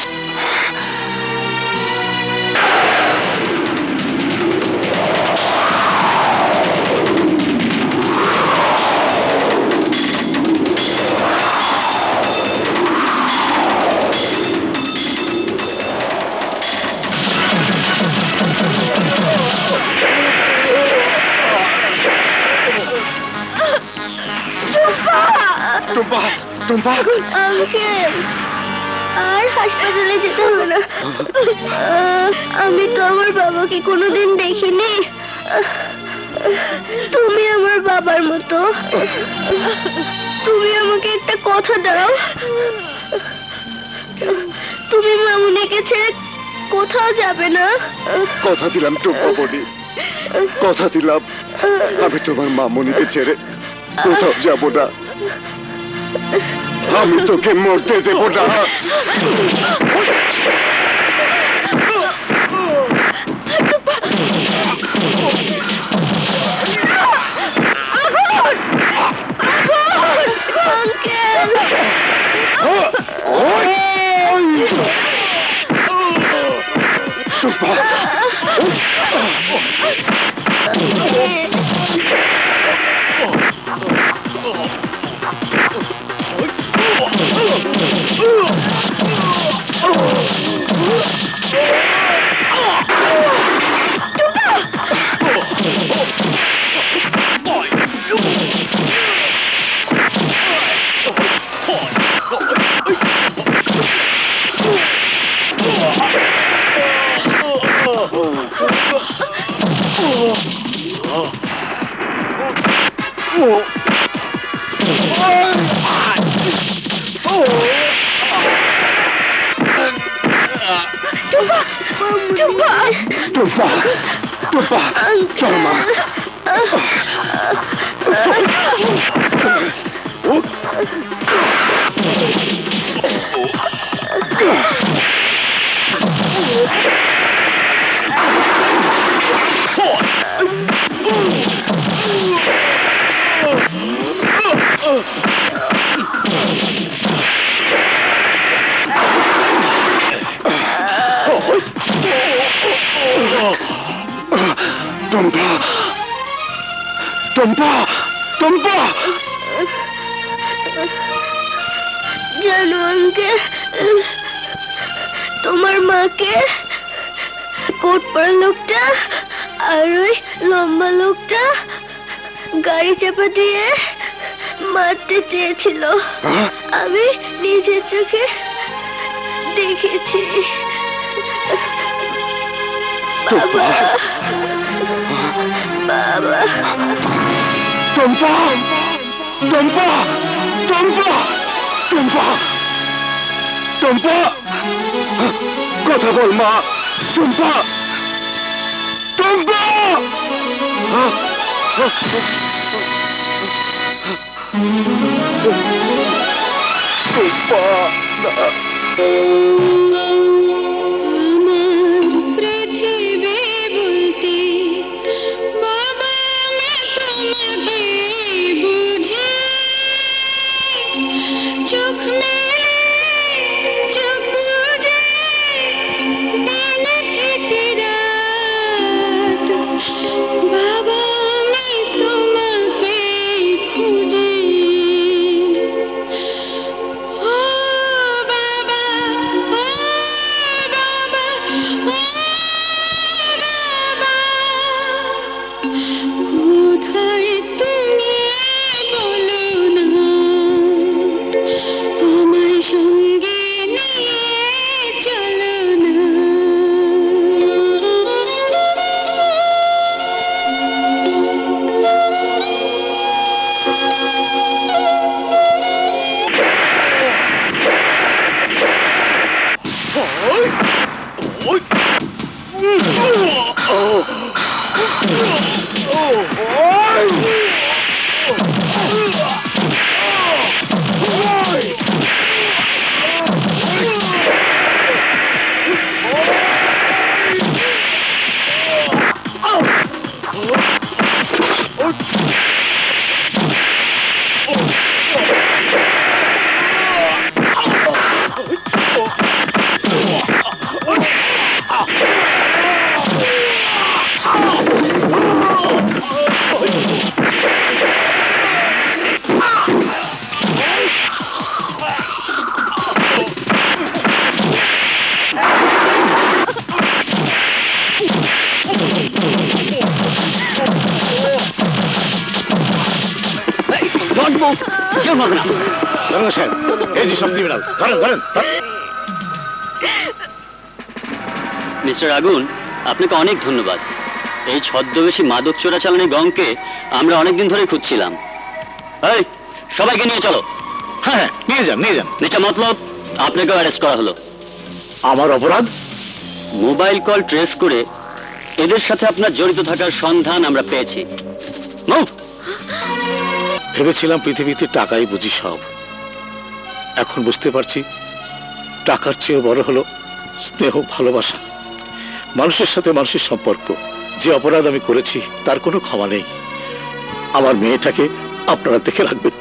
টুম্পা, টুম্পা। আঙ্কেল, আর হাসপাতালে যেতে হবে না। আমি তো আমার বাবাকে কোনোদিন দেখিনি। তুমি আমার বাবার মতো। তুমি আমাকে একটা কথা দাও, তুমি মামুনিকে ছেড়ে কোথাও যাবে না। কথা দিলাম টুম্পা বডি, কথা দিলাম আমি তোমার মামুনিকে ছেড়ে কোথাও যাব না। আমি তোকে মরতে দেব না। টুম্পা, টুম্পা, চল মা। টম্পা টম্পা টম্পা জানো আঙ্কেল, তোমার মাকে কোট পরা লোকটা আর ওই লম্বা লোকটা গাড়ি চাপা দিয়ে মারতে চেয়েছিল। আমি নিজের চোখে দেখেছি। বাবা, বাবা, টম্পা টম্পা টম্পা টম্পা টম্পা কথা বল মা। টম্পা টম্পা টম্পা মিস্টার আগুন, আপনাকে অনেক ধন্যবাদ। এই ছদ্মবেশী মাদক চোরাচালানি গংকে আমরা অনেকদিন ধরে খুঁজছিলাম। এই, সবাইকে নিয়ে চলো। হ্যাঁ, নিয়ে যান নিয়ে যান। এটা মতলব আপনাকেও অ্যারেস্ট করা হলো। আমার অপরাধ? মোবাইল কল ট্রেস করে এদের সাথে আপনার জড়িত থাকার সন্ধান আমরা পেয়েছি। মুভ। ভেবেছিলাম পৃথিবীতে টাকাই বুঝি সব। এখন বুঝতে পারছি টাকার চেয়ে বড় হলো স্নেহ, ভালোবাসা, মানুষের সাথে মানুষের সম্পর্ক। যে অপরাধ আমি করেছি তার কোনো ক্ষমা নেই। আমার মেয়েটাকে আপনারা দেখে রাখবেন।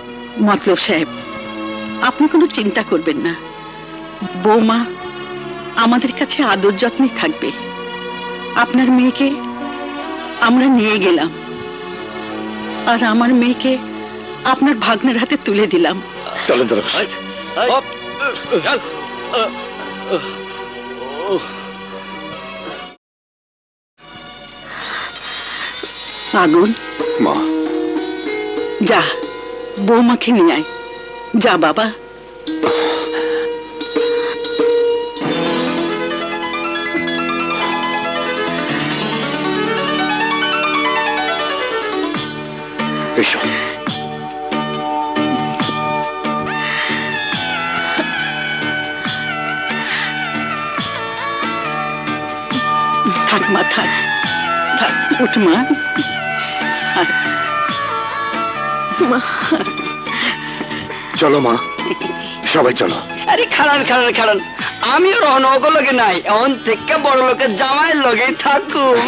মতলব সাহেব, আপনি কোনো চিন্তা করবেন না। বৌমা আমাদের কাছে আদর যত্নে থাকবে। আপনার মেয়েকে আমরা নিয়ে গেলাম আর আমার মেয়েকে আপনার ভাগ্নের হাতে তুলে দিলাম। চলেন দরকার। আগুন, মা, যা বৌমাকে নিয়ে আয়। যা বাবা। এসো। থাক মা, থাক থাক, উঠ মা। আয়। চলো মা, সবাই চলো। আরে খারান খারান খারান, আমিও রহন ওগুলোকে নাই, এমন থেকে বড় লোকের জামাইয়ের লগে থাকুম।